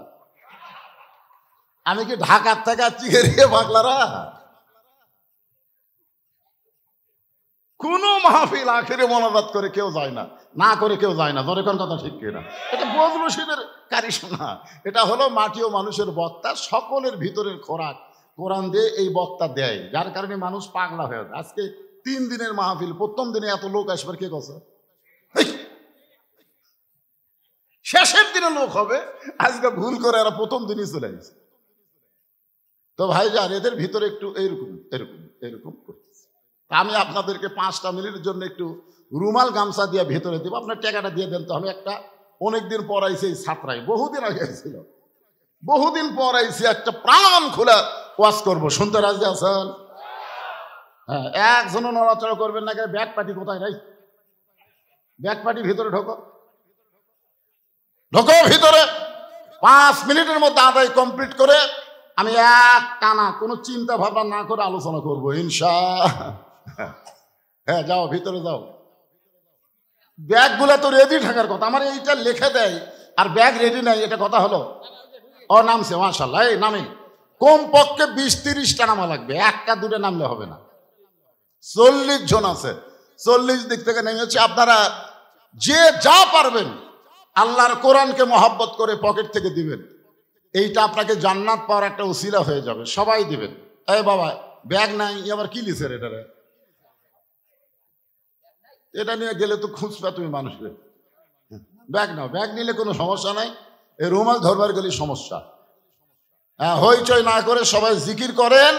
আমি কি ঢাকার থেকে আসছি কে রে পাগলারা? কোন মাহফিল আখেরে মোনাজাত করে কেউ যায় না, না করে কেউ যায় না। ধরে কোন কথা ঠিক কিনা? এটা বজলু রশিদের কারিশমা। এটা হলো মাটি ও মানুষের বক্তা, সকলের ভিতরের খোরাক কোরআন দিয়ে এই বক্তা দেয়, যার কারণে মানুষ পাগলা হয়ে যায়। আজকে 3 দিনের মাহফিল, প্রথম দিনে এত লোক আসবার কে কথা? শেষের দিনে লোক হবে। আজকে ভুল করে এরা প্রথম দিনই চলে গেছে। তো ভাই যান, এদের ভিতরে একটু এরকম এরকম এরকম করতেছে। আমি আপনাদেরকে 5টা মিনিটের জন্য একটু রুমাল গামছা দিয়ে ভেতরে দেবো, আপনার টাকাটা দিয়ে দেন তো। আমি একটা অনেকদিন পর আইছি এই ছাত্রায়, বহুদিন আগে ছিল, বহুদিন পর আইছি, একটা প্রাণ খোলা ওয়াজ করবো। শুনতে রাজি আছেন? হ্যাঁ, একজনও নড়াচড়া করবেন না। ব্যাগ পাটি কোথায় নাই? ব্যাগ পাটি ভিতরে ঢোকো, ঢোকো ভিতরে। 5 মিনিটের মধ্যে আদায় কমপ্লিট করে আমি এক টানা কোনো চিন্তা ভাবনা না করে আলোচনা করবো ইনশাআল্লাহ। হ্যাঁ যাও, ভিতরে যাও। ব্যাগগুলা তো রেডি থাকার কথা, আমার এইটা লিখে দেয় আর ব্যাগ রেডি নাই, এটা কথা হলো? ও নামছে, মাশাআল্লাহ। এই নামে কমপক্ষে 20-30টা নামা লাগবে, 1টা 2টা নামলে হবে না। 40 জন আছে, 40 দিক থেকে নেমেছে। আপনারা যে যা পারবেন আল্লাহর কোরআনকে মহব্বত করে পকেট থেকে দিবেন, এইটা আপনাকে জান্নাত পাওয়ার একটা উসিলা হয়ে যাবে। সবাই দিবেন। এই বাবা ব্যাগ নাই, আবার কি লিখের এটারে? এটা নিয়ে গেলে তো খুঁজবা তুমি মানুষকে। ব্যাগ নাও, ব্যাগ নিলে কোনো সমস্যা নাই, এই রুমাল ধরবার গেলে সমস্যা। হ্যাঁ, হইচই না করে সবাই জিকির করেন,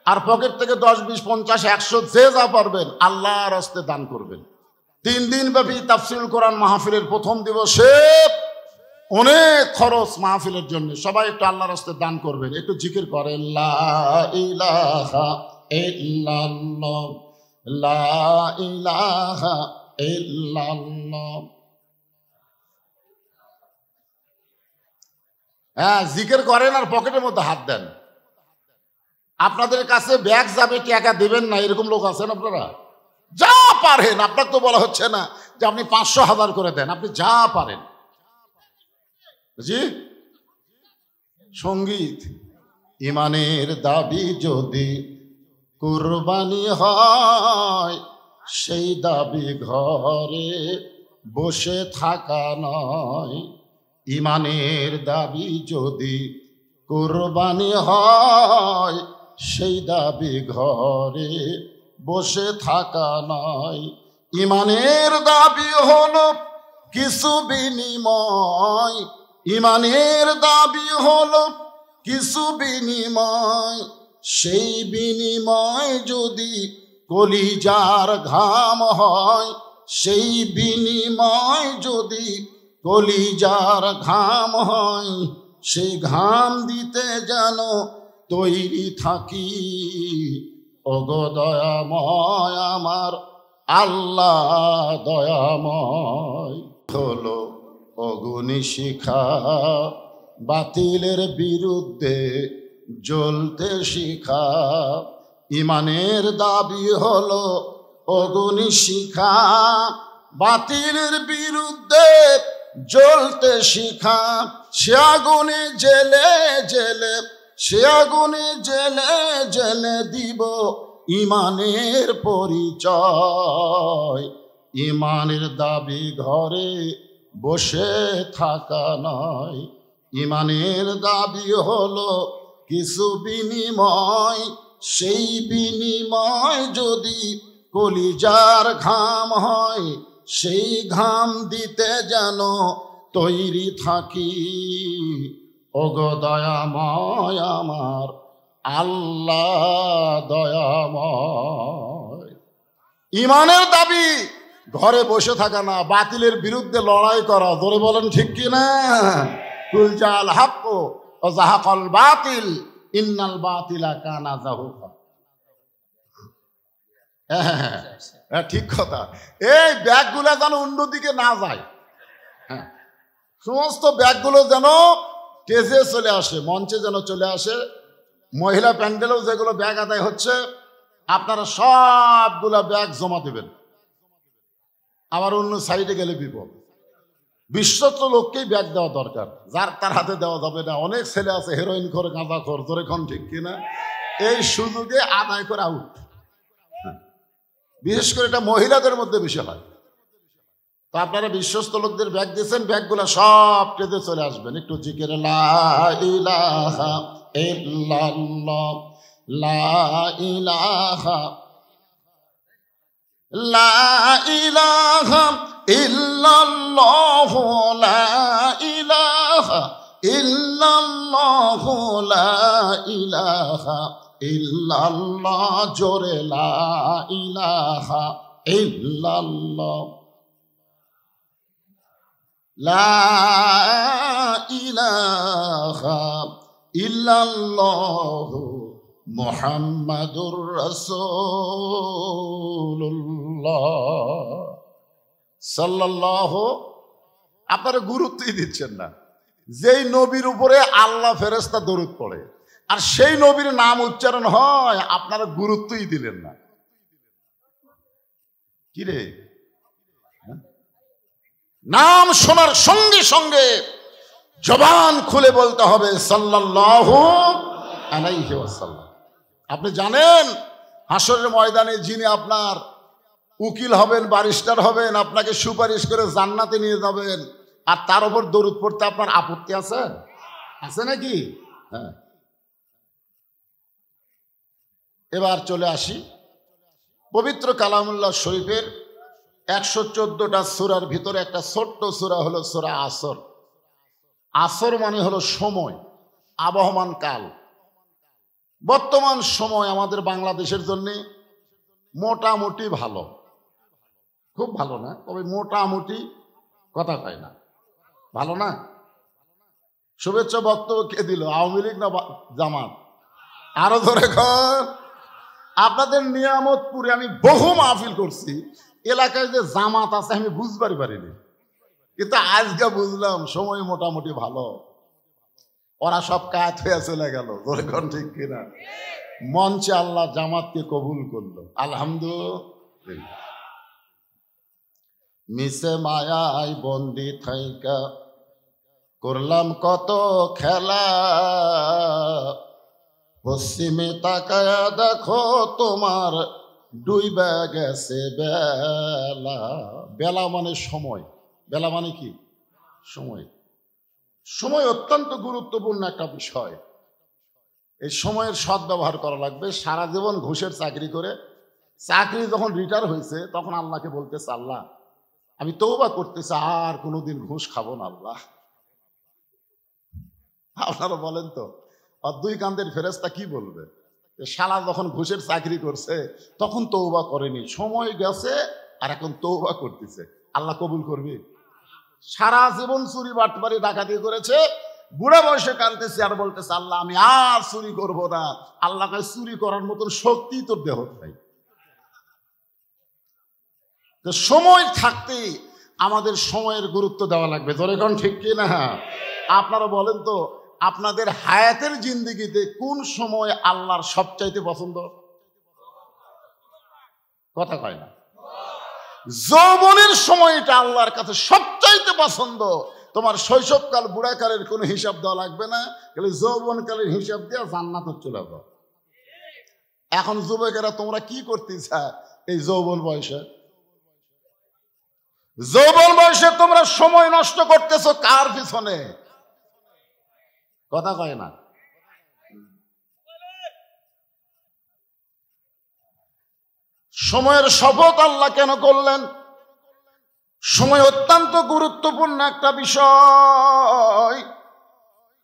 আর পকেট থেকে 10, 20, 50, 100 যে যা পারবেন আল্লাহর রাস্তায় দান করবেন। 3 দিন ব্যাপী তাফসীরুল কোরআন মাহফিলের প্রথম দিবসে অনেক খরচ মাহফিলের জন্য। সবাই একটু আল্লাহর রাস্তায় দান করবেন, একটু জিকির করেন লা ইলাহা ইল্লাল্লাহ, লা ইলাহা ইল্লাল্লাহ। হ্যাঁ, জিকির করেন আর পকেটের মধ্যে হাত দেন। আপনাদের কাছে ব্যাগ যাবে, টাকা দিবেন না, এরকম লোক আছেন আপনারা? যা পারেন, আপনাকে তো বলা হচ্ছে না যে আপনি 500, 1000 করে দেন, আপনি যা পারেন। জি, সঙ্গীত ইমানের দাবি যদি কুরবানি হয়, সেই দাবি ঘরে বসে থাকা নয়। ইমানের দাবি যদি কুরবানি হয়, সেই দাবি ঘরে বসে থাকা নয়। ইমানের দাবি হলো কিছু বিনিময়, ইমানের দাবি হলো কিছু বিনিময়। সেই বিনিময় যদি কলিজার ঘাম হয়, সেই বিনিময় যদি কলিজার ঘাম হয়, সেই ঘাম দিতে যেন তৈরি থাকি। ওগো দয়াময় আমার আল্লাহ দয়াময়। হলো অগ্নি শিখা, বাতিলের বিরুদ্ধে জ্বলতে শিখা। ইমানের দাবি হলো অগ্নি শিখা, বাতিলের বিরুদ্ধে জ্বলতে শিখা। সে আগুনে জেলে জেলে, সে আগুনে জেলে জেলে দিব ইমানের পরিচয়। ইমানের দাবি ঘরে বসে থাকা নয়, ইমানের দাবি হলো কিছু বিনিময়। সেই বিনিময় যদি কলিজার ঘাম হয়, সেই ঘাম দিতে যেন তৈরি থাকি। ওগো দয়াময় আমার আল্লাহ দয়াময়। ইমানের দাবি ঘরে বসে থাকা না, বাতিলের বিরুদ্ধে লড়াই করা। ধরে বলেন ঠিক কিনা? কুল জাল হক ও জাহাকাল বাতিল ইন্নাল বাতিলা কানা যাহুকা। হ্যাঁ, ঠিক কথা। এই ব্যাগগুলো যেন অন্যদিকে না যায়, হ্যাঁ, সমস্ত ব্যাগগুলো যেন স্টেজে চলে আসে, মঞ্চে যেন চলে আসে। মহিলা প্যান্ডেলেও যেগুলো ব্যাগ আদায় হচ্ছে, আপনারা সবগুলা ব্যাগ জমা দেবেন। আবার অন্য সাইডে গেলে বিপদ। বিশ্বস্ত লোককেই ব্যাগ দেওয়া দরকার, যার তার হাতে দেওয়া যাবে না। অনেক ছেলে আছে হেরোইন করে, গাঁজা খোর, ধরে খন ঠিক কিনা? এই সুযোগে আদায় করে আউট। বিশেষ করে এটা মহিলাদের মধ্যে বেশি হয়। তো আপনারা বিশ্বস্ত লোকদের ব্যাগ দিয়েছেন, ব্যাগগুলো সব টেতে চলে আসবেন। একটু জিকির লা ইলাহা ইল্লাল্লাহ, লা ইলাহা, লা ইলাহা ইল্লাল্লাহ, লা ইলাহা ইল্লাল্লাহ, লা ইলাহা ইল্লাল্লাহ। জোরে লা ইলাহা ইল্লাল্লাহ, লা ইলাহা ইল্লাল্লাহ মুহাম্মাদুর রাসূলুল্লাহ সাল্লাল্লাহু। আপনারা গুরুত্বই দিচ্ছেন না। যেই নবীর উপরে আল্লাহ ফেরেশতা দরুদ পড়ে আর সেই নবীর নাম উচ্চারণ হয়, আপনারা গুরুত্বই দিলেন না। কি রে? নাম শোনার সঙ্গে সঙ্গে জবান খুলে বলতে হবে সাল্লাল্লাহু আলাইহি ওয়াসাল্লাম। আপনি জানেন হাসরের ময়দানে যিনি আপনার উকিল হবেন, ব্যারিস্টার হবেন, আপনাকে সুপারিশ করে জান্নাতে নিয়ে যাবেন, আর তার উপর দরুদ পড়তে আপনার আপত্তি আছে? আছে নাকি? হ্যাঁ। এবার চলে আসি পবিত্র কালামুল্লাহ শরীফের 114টা সূরার ভিতরে একটা ছোট্ট সূরা হলো সূরা আসর। আসর মানে হলো সময়, আবহমান কাল। বর্তমান সময় আমাদের বাংলাদেশের জন্য মোটামুটি ভালো, খুব ভালো না, তবে মোটামুটি, কথা কয় না, ভালো না। শুভেচ্ছা বক্তব্য কে দিল? আওয়ামী লীগ না জামাত? আরো ধরে কর। আপনাদের নিয়ামতপুরে আমি বহু মাহফিল করছি, এলাকায় যে জামাত আছে আমি বুঝবারই পারিনি, কিন্তু আজকে বুঝলাম সময় মোটামুটি ভালো। ওরা সব কাজ হয়ে চলে গেল, ধরে কর ঠিক কিনা? মঞ্চে আল্লাহ জামাতকে কবুল করলো, আলহামদুলিল্লাহ। মিশে মায়ায় বন্দি থাইকা করলাম কত খেলা, পশ্চিমে তাকায়া দেখো তোমার ডুইবা গেছে বেলা। বেলা মানে সময়, বেলা মানে কি? সময়। সময় অত্যন্ত গুরুত্বপূর্ণ একটা বিষয়। এই সময়ের সদ্ব্যবহার করা লাগবে। সারা জীবন ঘুষের চাকরি করে চাকরি যখন রিটায়ার হয়েছে তখন আল্লাহকে বলতেছে, আল্লাহ আমি তওবা করতেছি, আর কোনোদিন ঘুষ খাবো না আল্লাহ। আপনারা বলেন তো, আর দুই কান্দের ফেরেশতা কি বলবে? শালা যখন ঘুষের চাকরি করছে তখন তওবা করেনি, সময় গেছে আর এখন তওবা করতেছে, আল্লাহ কবুল করবে? সারা জীবন চুরি বাটপারি ডাকাতি করেছে, বুড়া বয়সে কাঁদতেছে আর বলতেছে আল্লাহ আমি আর চুরি করব না। আল্লাহকে চুরি করার মতন শক্তি তোর দেহ নাই। তো সময় থাকতে আমাদের সময়ের গুরুত্ব দেওয়া লাগবে, ধরে কোন ঠিক কি না? আপনারা বলেন তো, আপনাদের হায়াতের জিন্দেগিতে কোন সময় আল্লাহর সবচাইতে পছন্দ? কথা কয় না। যৌবনের সময়টা আল্লাহর কাছে সবচাইতে পছন্দ। তোমার শৈশবকাল বুড়াকালের কোনো হিসাব দেওয়া লাগবে না, খালি যৌবনকালের হিসাব দিয়ে জান্নাতে চলে যাও। এখন যুবকেরা তোমরা কি করতেছা এই যৌবন বয়সে? যৌবন বয়সে তোমরা সময় নষ্ট করতেছো কার পিছনে? কথা কয় না। সময়ের শপথ আল্লাহ কেন করলেন? সময় অত্যন্ত গুরুত্বপূর্ণ একটা বিষয়।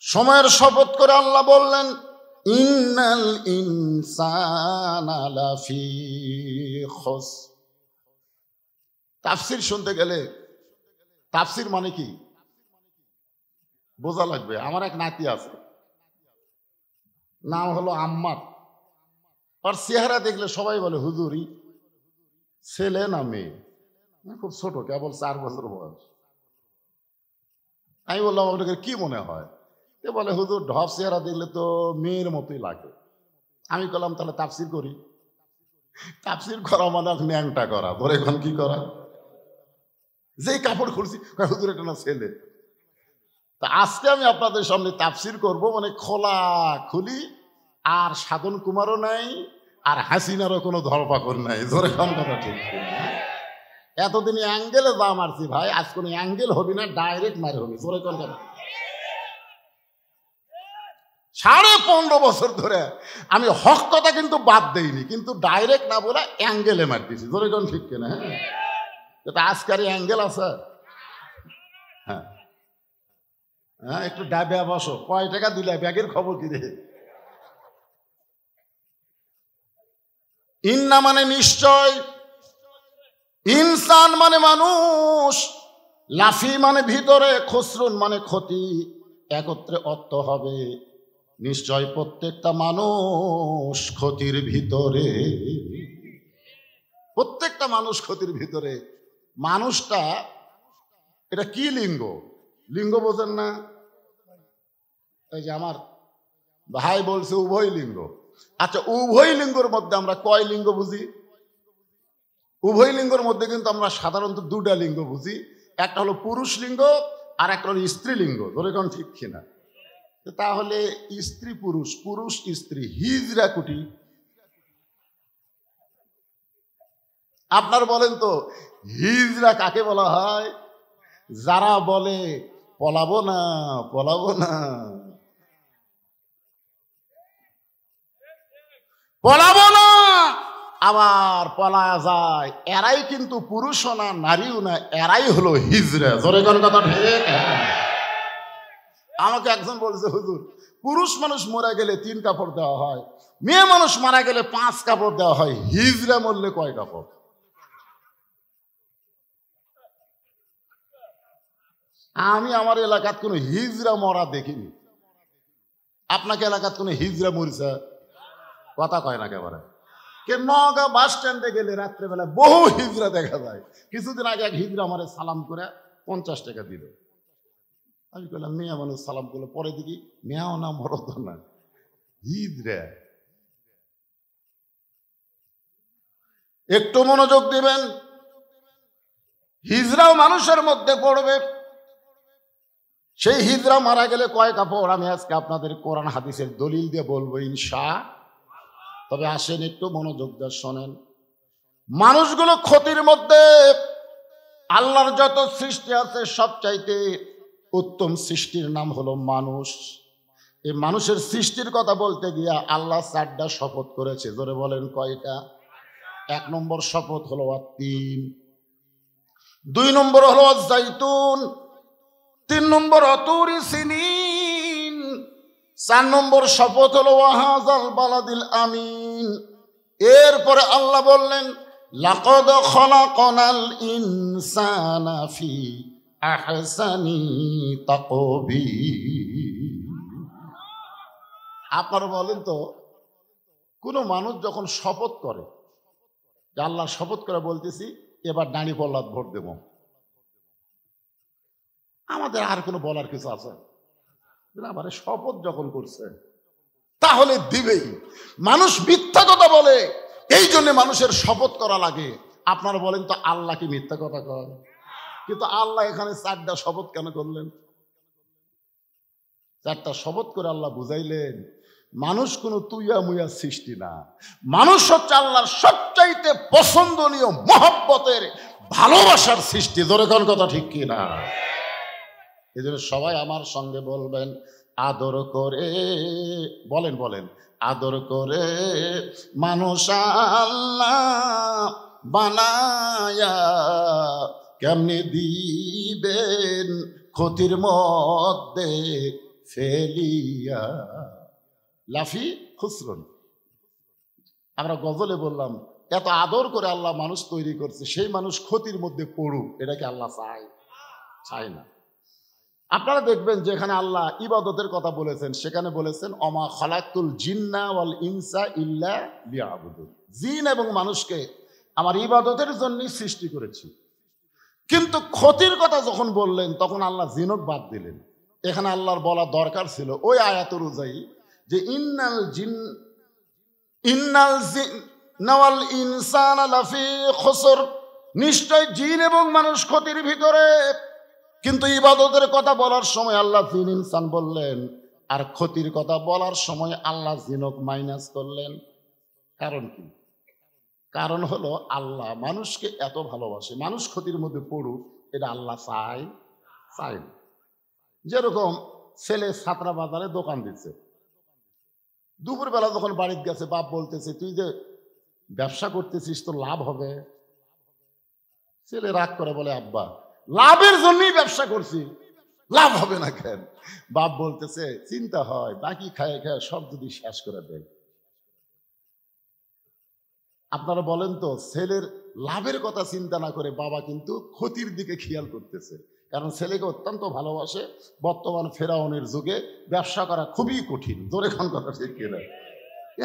সময়ের শপথ করে আল্লাহ বললেন ইন্নাল ইনসানা লাফি খুস। তাফসীর শুনতে গেলে তাফসীর মানে কি বোঝা লাগবে। আমার এক নাতি আছে, নাম হলো আম্মার। আর চেহারা দেখলে সবাই বলে হুজুরি, ছেলে না মেয়ে? খুব ছোট, কেবল 4 বছর বয়স। আমি বললাম আপনাকে কি মনে হয়? বলে হুজুর ঢপ চেহারা দেখলে তো মেয়ের মতোই লাগে। আমি বললাম তাহলে তাফসীর করি। তাফসীর করা মানে ন্যাংটা করা, ধরে এখন কি করা? যেই কাপড় খুলছি হুজুর এটা না ছেলে। তা আজকে আমি আপনাদের সামনে তাফসীর করব, মানে খোলা খুলি, আর সাধন কুমারও নাই আর হাসিনারও কোনো ধরপাকড় নাই, ধরে কোন কথা ঠিক? এতদিন অ্যাঙ্গেলে যা মারছি ভাই, আজ কোনো অ্যাঙ্গেল হবি না, ডাইরেক্ট মার হবি, ধরে কোন কথা? 15.5 বছর ধরে আমি হক কথা কিন্তু বাদ দেইনি, কিন্তু ডাইরেক্ট না বলে অ্যাঙ্গেলে মারতেছি, ধরে কোন ঠিক কিনা? হ্যাঁ, আজকার অ্যাঙ্গেল আছে। হ্যাঁ হ্যাঁ, একটু ডাবে বসো। কয় টাকা দিলে ব্যাগের খবর কি রে? ইন্না মানে নিশ্চয়, ইনসান মানে মানুষ, লাফি মানে ভিতরে, খুসরুন মানে ক্ষতি, একত্রে অর্থ হবে নিশ্চয় প্রত্যেকটা মানুষ ক্ষতির ভিতরে। প্রত্যেকটা মানুষ ক্ষতির ভিতরে। মানুষটা এটা কি লিঙ্গ? লিঙ্গ বোঝেন না? এই যে আমার ভাই বলছে উভয় লিঙ্গ। আচ্ছা, উভয় লিঙ্গের মধ্যে আমরা কয় লিঙ্গ বুঝি? উভয় লিঙ্গের মধ্যে কিন্তু আমরা সাধারণত 2টা লিঙ্গ বুঝি, একটা হলো পুরুষ লিঙ্গ আর একটা হলো স্ত্রী লিঙ্গ, ধরে কোন ঠিক কিনা? তাহলে স্ত্রী পুরুষ, পুরুষ স্ত্রী, হিজরা কুটি। আপনার বলেন তো হিজরা কাকে বলা হয়? যারা বলে পলাবো না পলাবো না পলাবো না, আবার পলায়া যায়, এরাই কিন্তু পুরুষও না নারীও না, এরাই হলো হিজরা, জোরে কোন কথা ঠিক? আমাকে একজন বলছে হুজুর পুরুষ মানুষ মারা গেলে 3 কাপড় দেওয়া হয়, মেয়ে মানুষ মারা গেলে 5 কাপড় দেওয়া হয়, হিজরা মরলে কয় কাপড়? আমি আমার এলাকাত কোনো হিজরা মরা দেখিনি। আপনাকে এলাকাত কোনো হিজরা মরছে? কথা কয় না একেবারে। কে নওগাঁ বাস স্ট্যান্ডে গেলে রাত্রেবেলা বহু হিজরা দেখা যায়। কিছুদিন আগে এক হিজরা আমারে সালাম করে 50 টাকা দিল। আমি বললাম মেয়া মানুষ সালাম করলো, পরে দেখি মেয়াও না মরদ না, হিজরা। একটু মনোযোগ দিবেন, হিজরাও মানুষের মধ্যে পড়বে। সেই হিজরা মারা গেলে কয় কাপড় আমি আজকে আপনাদের কোরআন হাদিসের দলিল দিয়ে বলবো ইনশাআল্লাহ। তবে আসেন একটু মনোযোগ দিয়ে শোনেন। মানুষগুলো ক্ষতির মধ্যে। আল্লাহর যত সৃষ্টি আছে সবচাইতে উত্তম সৃষ্টির নাম হলো মানুষ। এই মানুষের সৃষ্টির কথা বলতে গিয়া আল্লাহ 4টা শপথ করেছে, জোরে বলেন কয়টা? 1 নম্বর শপথ হলো 3, 2 নম্বর হলো জাইতুন, 3 নম্বর অতুরি সিনিন, 4 নম্বর শপথ হলো ওয়াহাজাল বালাদিল আমিন। এরপরে আল্লাহ বললেন লাকাদ খলাকনাল ইনসানা ফি আহসানি তাকবীর। আপনারা বলেন তো, কোন মানুষ যখন শপথ করে যে আল্লাহ শপথ করে বলতেছি এবার দাঁড়ি পল্লাদ ভোট দেব, আমাদের আর কোনো বলার কিছু আছে না? মানে শপথ যখন করছে তাহলে দিবেই। মানুষ মিথ্যা কথা বলে, এই জন্য মানুষের শপথ করা লাগে। আপনারা বলেন তো আল্লাহ কি মিথ্যা কথা কয়? কিন্তু আল্লাহ এখানে 4টা শপথ কেন করলেন? 4টা শপথ করে আল্লাহ বুঝাইলেন মানুষ কোনো তুইয়া মুইয়া সৃষ্টি না, মানুষ হচ্ছে আল্লাহর সবচাইতে পছন্দনীয় মহব্বতের ভালোবাসার সৃষ্টি। জোরে কোন কথা ঠিক কি না? এই জন্য সবাই আমার সঙ্গে বলবেন আদর করে, বলেন বলেন, আদর করে মানুষ আল্লাহ বানায়া কেমনে দিবেন ক্ষতির মধ্যে ফেলিয়া। লাফি খুসরুন। আমরা গজলে বললাম এত আদর করে আল্লাহ মানুষ তৈরি করছে, সেই মানুষ ক্ষতির মধ্যে পড়ুক, এটাকে আল্লাহ চায়? চায় না। আপনারা দেখবেন যেখানে আল্লাহ ইবাদতের কথা বলেছেন সেখানে বলেছেন অমা খালাকতুল জিন্না ওয়াল ইনসা ইল্লা লিয়াবুদুন, জিন এবং মানুষকে আমার ইবাদতের জন্যই সৃষ্টি করেছি। কিন্তু ক্ষতির কথা যখন বললেন তখন আল্লাহ জিনক বাদ দিলেন। এখানে আল্লাহর বলা দরকার ছিল ওই আয়াত অনুযায়ী যে ইন্নাল জিন্না ওয়াল ইনসানা লাফি খুসর, নিশ্চয় জিন এবং মানুষ ক্ষতির ভিতরে। কিন্তু ইবাদতের কথা বলার সময় আল্লাহ জিন ইনসান বললেন, আর ক্ষতির কথা বলার সময় আল্লাহ জিনক মাইনাস করলেন। কারণ কি? কারণ হলো আল্লাহ মানুষকে এত ভালোবাসে, মানুষ ক্ষতির মধ্যে পড়ুক এটা আল্লাহ চায় না। যেরকম ছেলে ছাত্রা বাজারে দোকান দিচ্ছে, দুপুরবেলা যখন বাড়িতে গেছে বাপ বলতেছে তুই যে ব্যবসা করতেছিস তো লাভ হবে। ছেলে রাগ করে বলে আব্বা লাভের জন্যই ব্যবসা করছি, লাভ হবে না কেন? বাপ বলতেছে চিন্তা হয় বাকি খায় খায় সব যদি শেষ করে দেয়। আপনারা বলেন তো ছেলের লাভের কথা চিন্তা না করে বাবা কিন্তু ক্ষতির দিকে খেয়াল করতেছে, কারণ ছেলেকে অত্যন্ত ভালোবাসে। বর্তমান ফেরাউনের যুগে ব্যবসা করা খুবই কঠিন। জোরে খান কথা ঠিক কিনা?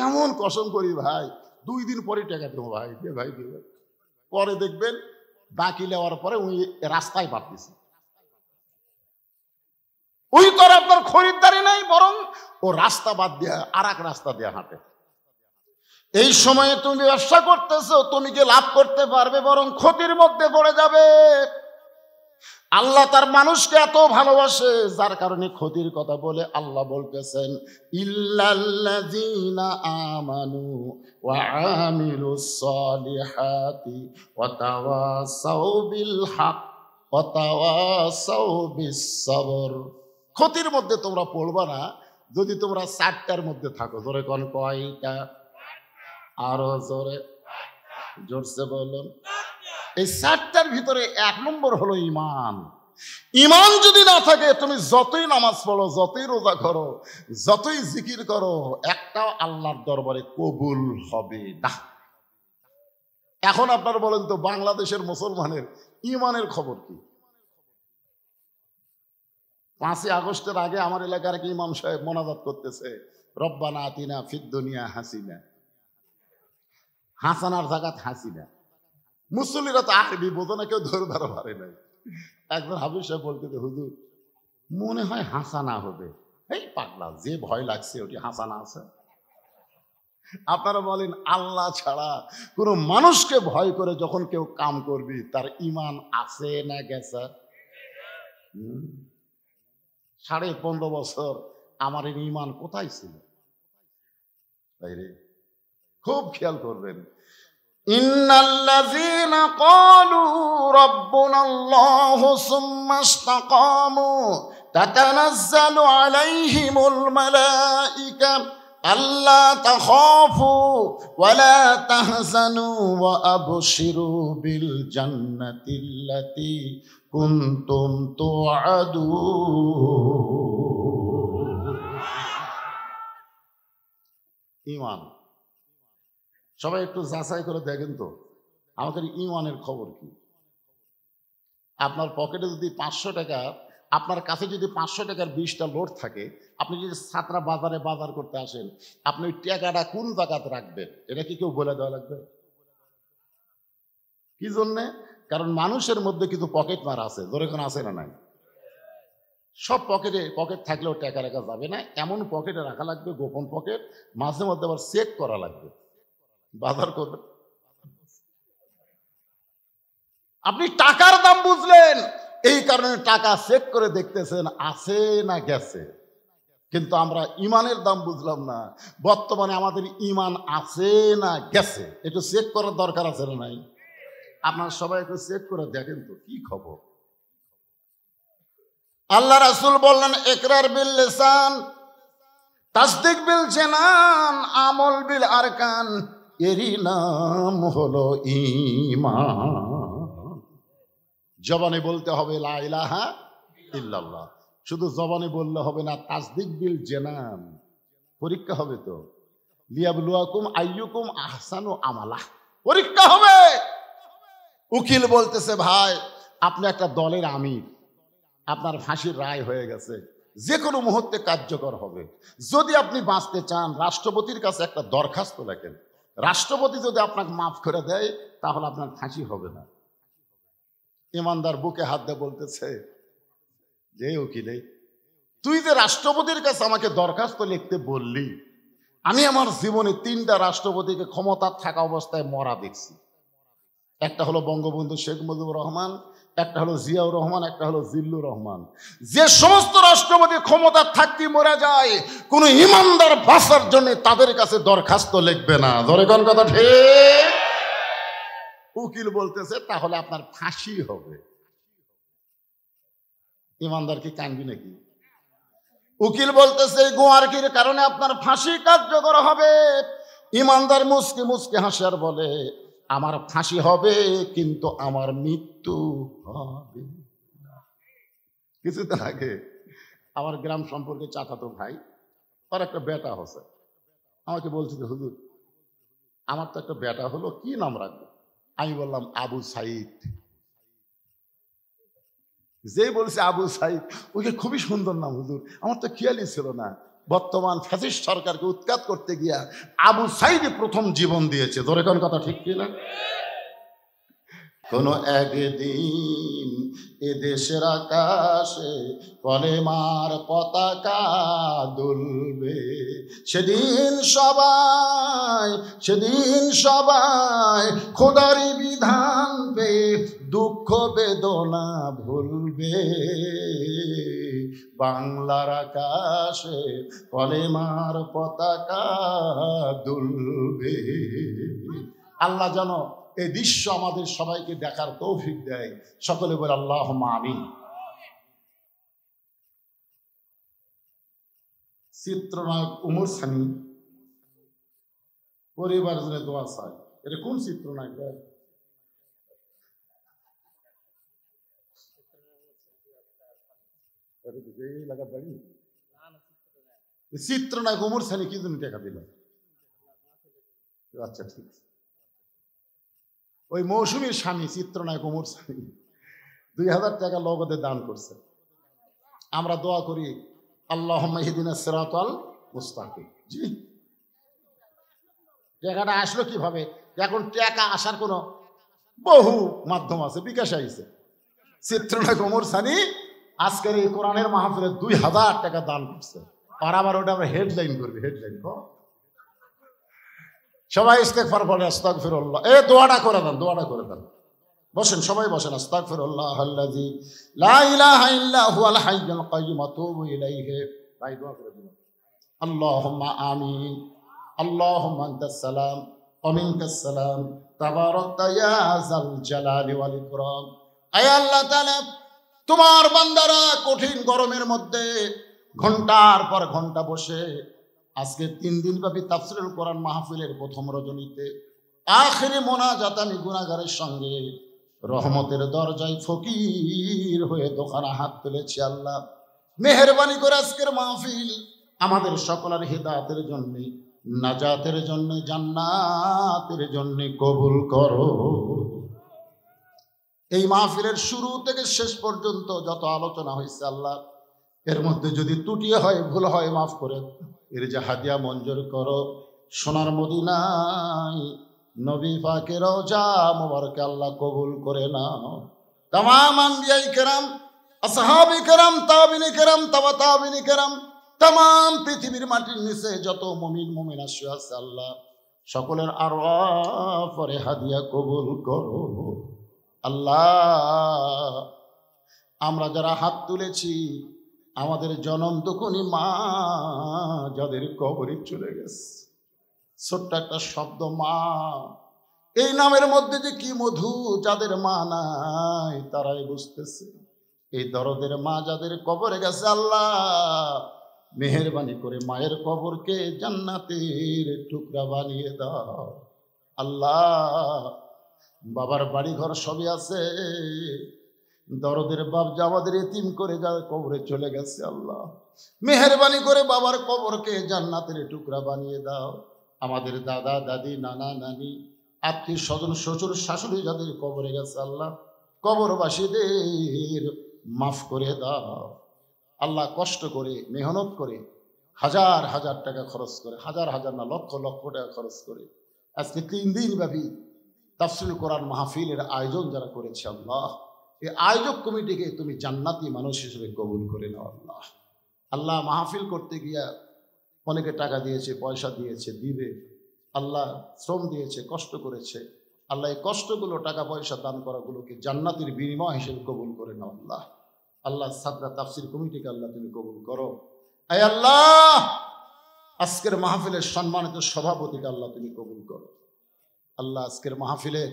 এমন কসম করি ভাই 2 দিন পরে টাকা দেবো ভাই, দে ভাই দেবে। পরে দেখবেন বাকি নেওয়ার পরে উনি রাস্তায় পাঠিয়েছে, ওই তো আর আপনার খরিদ্দারি নাই, বরং ও রাস্তা বাদ দিয়ে আর এক রাস্তা দিয়ে হাঁটে। এই সময়ে তুমি ব্যবসা করতেছো, তুমি কি লাভ করতে পারবে? বরং ক্ষতির মধ্যে পড়ে যাবে। আল্লাহ তার মানুষকে এত ভালোবাসে যার কারণে ক্ষতির কথা বলে আল্লাহ বলতেছেন ইল্লাল্লাযীনা আমানু ওয়া আমিলুস সলিহাতি ওয়া তাওয়াসাউ বিল হক ওয়া তাওয়াসাউ বিস সবর। ক্ষতির মধ্যে তোমরা পড়বা না যদি তোমরা 4টার মধ্যে থাকো। জোরে কোন কয়টা? আরো জোরে, জোরসে বলুন। এই 4টার ভিতরে 1 নম্বর হলো ঈমান। ঈমান যদি না থাকে তুমি যতই নামাজ পড়ো, যতই রোজা করো, যতই জিকির করো, একটাও আল্লাহর দরবারে কবুল হবে না। এখন আপনারা বলেন তো বাংলাদেশের মুসলমানের ঈমানের খবর কি? 5ই আগস্টের আগে আমার এলাকার এক ইমাম সাহেব মোনাজাত করতেছে রব্বানা আতিনা ফিদ দুনিয়া হাসিনা। হাসানার জায়গাত হাসিনা। মুসল্লিরা তো আরবি বোঝে না, কেউ ধরবার পারে নাই। একজন হাফিজ সাহেব বলতে হুজুর মনে হয় হাসানা হবে। এই পাগলা, যে ভয় লাগছে ওটি হাসানা আছে? আপনারা বলেন আল্লাহ ছাড়া কোনো মানুষকে ভয় করে যখন কেউ কাম করবি তার ঈমান আছে না গেছে? 15.5 বছর আমার এই ঈমান কোথায় ছিল? খুব খেয়াল করবেন। ইন্নাল্লাযীনা ক্বালু রাব্বুনাল্লাহু সুম্মা ইসতাকামু তাতানাজ্জালু আলাইহিমুল মালাঈকা আল্লাহ তাখাফু ওয়ালা তাহজানু ওয়া আবশিরু বিল জান্নাতিল্লাতী কুনতুম তুআদুন। ঈমান, সবাই একটু যাচাই করে দেখেন তো আমাদের ঈমানের খবর কি। আপনার পকেটে যদি 500 টাকা, আপনার কাছে যদি 500 টাকার 20টা নোট থাকে, আপনি যদি ছাত্রা বাজারে বাজার করতে আসেন, আপনি ওই টাকাটা কোন জায়গাতে রাখবেন এটা কি কেউ বলে দেওয়া লাগবে? কি জন্যে? কারণ মানুষের মধ্যে কিন্তু পকেট মারা আছে, ধরে কোন আছে না নাই? সব পকেট থাকলেও টাকা রাখা যাবে না, এমন পকেটে রাখা লাগবে, গোপন পকেট, মাঝে মধ্যে আবার চেক করা লাগবে। বাজার করবেন, আপনি টাকার দাম বুঝলেন, এই কারণে টাকা চেক করে দেখতেছেন আছে না গেছে, কিন্তু আমরা ইমানের দাম বুঝলাম না। বর্তমানে আমাদের ইমান আছে না গেছে একটু চেক করার দরকার আছে না নাই? আপনারা সবাই একটু চেক করে দেখেন তো কি খবর। আল্লাহ রাসূল বললেন, ইকরার বিল লিসান, তাসদিক বিল জানান, আমল বিল আরকান, এরই নাম হলো ঈমান। জবানে বলতে হবে লা ইলাহা ইল্লাল্লাহ, শুধু জবানে বললে হবে না, তাসদিক বিল জানান, পরীক্ষা হবে তো। লিয়াবলুয়াকুম আইয়ুকুম আহসানু আমালা, পরীক্ষা হবে। উকিল বলতেছে, ভাই আপনি একটা দলের আমির, আপনার ফাঁসির রায় হয়ে গেছে, যে কোনো মুহূর্তে কার্যকর হবে, যদি আপনি বাঁচতে চান রাষ্ট্রপতির কাছে একটা দরখাস্ত লেখেন, রাষ্ট্রপতি যদি আপনাকে মাফ করে দেয় তাহলে আপনার ফাঁসি হবে না। ইমানদার বুকে হাত দিয়ে বলতেছে, যে উকিলে তুই যে রাষ্ট্রপতির কাছে আমাকে দরখাস্ত লিখতে বললি, আমি আমার জীবনে 3টা রাষ্ট্রপতিকে ক্ষমতা থাকা অবস্থায় মরা দেখছি। একটা হলো বঙ্গবন্ধু শেখ মুজিবুর রহমান, একটা হলো জিয়াউর রহমান, একটা হলো জিল্লুর রহমান। যে সমস্ত রাষ্ট্রপতি ক্ষমতা থাকতে মরে যায়, কোন ইমানদার বাঁচার জন্য তাদের কাছে দরখাস্ত লিখবে না। ধরে কোন কথা ঠিক? উকিল বলতেছে তাহলে আপনার ফাঁসি হবে। ইমানদার কি কানবি নাকি? উকিল বলতেছে গোয়ারকির কারণে আপনার ফাঁসি কার্যকর হবে। ইমানদার মুসকে মুসকে হাসে আর বলে, আমার ফাঁসি হবে কিন্তু আমার মৃত্যু হবে না। কিছুদিন আগে আমার গ্রাম সম্পর্কে চাচাতো ভাই, আর একটা বেটা হচ্ছে, আমাকে বলছে যে হুজুর আমার তো একটা বেটা হলো, কি নাম রাখবো? আমি বললাম আবু সাইদ। যে বলছে আবু সাইদ, ওকে খুবই সুন্দর নাম হুজুর, আমার তো খেয়ালই ছিল না। বর্তমান ফ্যাসিস্ট সরকারকে উৎখাত করতে গিয়া আবু সাইদ প্রথম জীবন দিয়েছে। ধরে কোন কথা ঠিক কিনা? কোনো একদিন এ দেশের আকাশে কলেমার পতাকা দুলবে, সেদিন সবাই খোদারি বিধান পে দুঃখ বেদনা ভুলবে। বাংলার আকাশে কলেমার পতাকা দুলবে। আল্লাহ যেন এই দৃশ্য আমাদের সবাইকে দেখার তৌফিক দেয়। সকলে বলে আল্লাহুম্মা আমিন। চিত্রনায়ক উমর সানি পরিবার জন্য দোয়া চায়। এটা কোন চিত্রনায়ক? চিত্রনায়ক উমর সানি কি জন্য টাকা দিল? আচ্ছা ঠিক আছে, ওই মৌসুমীর স্বামী চিত্রনায়ক উমর সানি 2000 টাকা নগদে দান করছে। আমরা দোয়া করি আল্লাহুম্মা ইহদিনাস সিরাতাল মুস্তাকিম। জি, টাকাটা আসলো কিভাবে? এখন টাকা আসার কোনো বহু মাধ্যম আছে, বিকাশ আইছে। চিত্রনায়ক উমর সানি আজকের এই কোরআনের মাহফিলে 2000 টাকা দান করছে। আর আবার ওটা আমরা হেডলাইন করবে, হেডলাইন সবাই ইস্তেগফার বলে আস্তাগফিরুল্লাহ। এই দোয়াটা করে দেন, বসেন সবাই বসেন। আস্তাগফিরুল্লাহাল্লাযী লা ইলাহা ইল্লা হুয়াল হাইয়ুল কাইয়্যুম আতুবু ইলাইহি। ভাই দোয়া করে দিন। আল্লাহুম্মা আমিন। আল্লাহুম্মা আনতাস সালাম ওয়া মিনকাস সালাম তাবারাকতা ইয়া যাল জালালি ওয়াল ইকরাম। আয় আল্লাহ তাআলা, তোমার বান্দারা কঠিন গরমের মধ্যে ঘন্টার পর ঘন্টা বসে আজকে 3 দিন ব্যাপী তাফসীরুল কোরআন মাহফিলের প্রথম রজনীতে আখেরি মোনাজাত আমি গুনাহগারের সঙ্গে রহমতের দরজায় ফকির হয়ে দোকানে হাত তুলেছি। আল্লাহ মেহেরবানি করে আজকের মাহফিল আমাদের সকলের হিদায়াতের জন্য, নাজাতের জন্য, জান্নাতের জন্য কবুল করো। এই মাহফিলের শুরু থেকে শেষ পর্যন্ত যত আলোচনা হয়েছে আল্লাহ, এর মধ্যে যদি ত্রুটি হয়, ভুল হয়, মাফ করে এর যে হাদিয়া মঞ্জুর করো। সোনার মদিনায় নবী পাকের রওজা মুবারকে আল্লাহ কবুল করে নাও। তামাম আম্বিয়ায়ে কেরাম, আসহাবে কেরাম, তাবিঈন কেরাম, তাবা তাবিঈন কেরাম, তামাম পৃথিবীর মাটির নিচে যত মুমিন মুমিনা শুয়ে আছে আল্লাহ, সকলের আরওয়াহ পরে হাদিয়া কবুল করো। আল্লাহ আমরা যারা হাত তুলেছি, আমাদের জনম দুকুনি মা যাদের কবরে চলে গেছে, ছোট্ট একটা শব্দ মা, এই নামের মধ্যে যে কি মধু, যাদের মা নাই তারাই বুঝতেছে। এই দরদের মা যাদের কবরে গেছে আল্লাহ মেহেরবানি করে মায়ের কবরকে জান্নাতের টুকরা বানিয়ে দাও। আল্লাহ বাবার বাড়ি ঘর সবই আছে, দরদের বাপ যে আমাদের এতিম করে যাদের কবরে চলে গেছে আল্লাহ মেহেরবানি করে বাবার কবরকে জান্নাতের টুকরা বানিয়ে দাও। আমাদের দাদা দাদি, নানা নানি, আত্মীয় স্বজন, শ্বশুর শাশুড়ি যাদের কবরে গেছে আল্লাহ কবরবাসীদের মাফ করে দাও। আল্লাহ কষ্ট করে মেহনত করে হাজার হাজার টাকা খরচ করে, হাজার হাজার না লক্ষ লক্ষ টাকা খরচ করে আজকে 3 দিন ব্যাপী তাফসীরুল কোরআন মাহফিলের আয়োজন যারা করেছে আল্লাহ, এই আয়োজক কমিটিকে তুমি জান্নাতি মানুষ হিসেবে কবুল করে নাও। আল্লাহ আল্লাহ মাহফিল করতে গিয়া অনেকে টাকা দিয়েছে, পয়সা দিয়েছে, দিবে, আল্লাহ শ্রম দিয়েছে, কষ্ট করেছে আল্লাহ, এই কষ্টগুলো টাকা পয়সা দান করাগুলোকে জান্নাতের বিনিময় হিসেবে কবুল করে নাও। আল্লাহ আল্লাহ সাদরা তাফসীর কমিটিকে আল্লাহ তুমি কবুল করো। আয় আল্লাহ আজকের মাহফিলের সম্মানিত সভাপতিকে আল্লাহ তুমি কবুল করো। আল্লাহ আজকের মাহফিলের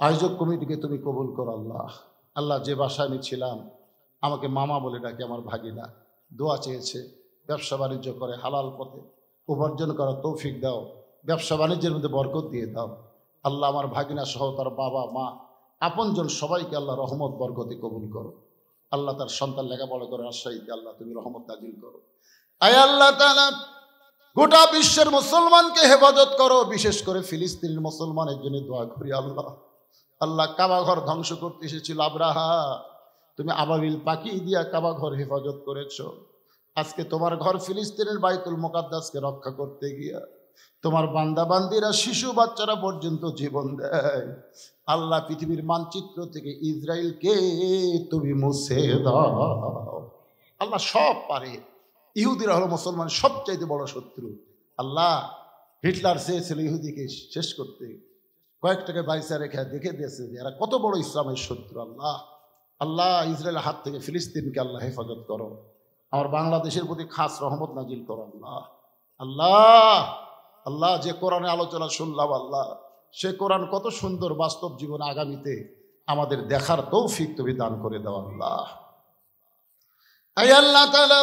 আয়োজক কমিটিকে তুমি কবুল করো। আল্লাহ আল্লাহ যে বাসায় আমি ছিলাম, আমাকে মামা বলে ডাকে আমার ভাগিনা, দোয়া চেয়েছে, ব্যবসা বাণিজ্য করে হালাল পথে উপার্জন করার তৌফিক দাও, ব্যবসা বাণিজ্যের মধ্যে বরকত দিয়ে দাও। আল্লাহ আমার ভাগিনা সহ তার বাবা মা আপনজন সবাইকে আল্লাহ রহমত বরকতে কবুল করো। আল্লাহ তার সন্তান লেখাপড়া করে রাজশাহীতে আল্লাহ তুমি রহমত নাজিল করো। আয় আল্লাহ তাআলা গোটা বিশ্বের মুসলমানকে হেফাজত করো, বিশেষ করে ফিলিস্তিনের মুসলমানের জন্য দোয়া করি। আল্লাহ আল্লাহ কাবা ঘর ধ্বংস করতে এসেছিল আব্রাহা, তুমি আবাবিল পাখি দিয়া কাবা ঘর হেফাজত করেছো। আজকে তোমার ঘর ফিলিস্তিনের বাইতুল মুকাদ্দাসকে রক্ষা করতে গিয়া তোমার বান্দা বান্দিরা, শিশু বাচ্চারা পর্যন্ত জীবন দেয়। আল্লাহ পৃথিবীর মানচিত্র থেকে ইসরায়েলকে তুমি মুছে দাও। আল্লাহ সব পারে, ইহুদিরা হলো মুসলমানের সবচাইতে বড় শত্রু। আল্লাহ হিটলার চেয়েছিল ইহুদিকে শেষ করতে, কয়েকটাকে বাইসা রেখে দেখে দিয়েছে যে এরা কত বড় ইসলামের শত্রু। আল্লাহ আল্লাহ ইসরায়েলের হাত থেকে ফিলিস্তিনকে আল্লাহ হেফাজত করো। আমার বাংলাদেশের প্রতি খাস রহমত নাজিল করো। আল্লাহ আল্লাহ আল্লাহ যে কোরআনে আলোচনা শুনলাম আল্লাহ, সে কোরআন কত সুন্দর বাস্তব জীবনে আগামীতে আমাদের দেখার তৌফিক তুমি দান করে দাও। আল্লাহ আয় আল্লাহ তাআলা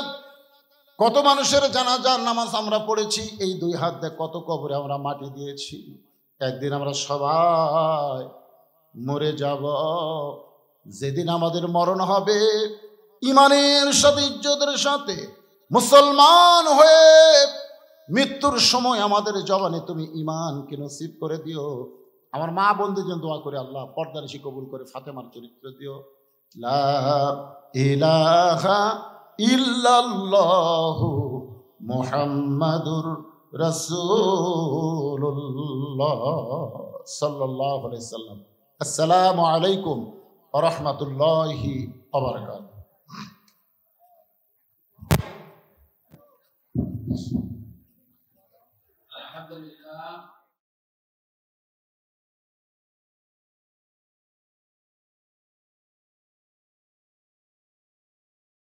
কত মানুষের জানাজার নামাজ আমরা পড়েছি, এই 2 হাত দিয়ে কত কবরে আমরা মাটি দিয়েছি। একদিন আমরা সবাই মরে যাব, যেদিন আমাদের মরণ হবে ইমানের সাথে, ইজ্জতের সাথে মুসলমান হয়ে মৃত্যুর সময় আমাদের জবানে তুমি ঈমানকে নসিব করে দিও। আমার মা বোনদের জন্য দোয়া করে আল্লাহ পর্দানিশি কবুল করে ফাতেমার চরিত্র দিও। লা ইলাহা ইল্লাল্লাহু মুহাম্মাদুর রাসূলুল্লাহ সাল্লাল্লাহু আলাইহি সাল্লাম। আসসালামু আলাইকুম ওয়া রাহমাতুল্লাহি ওয়া বারাকাতুহু।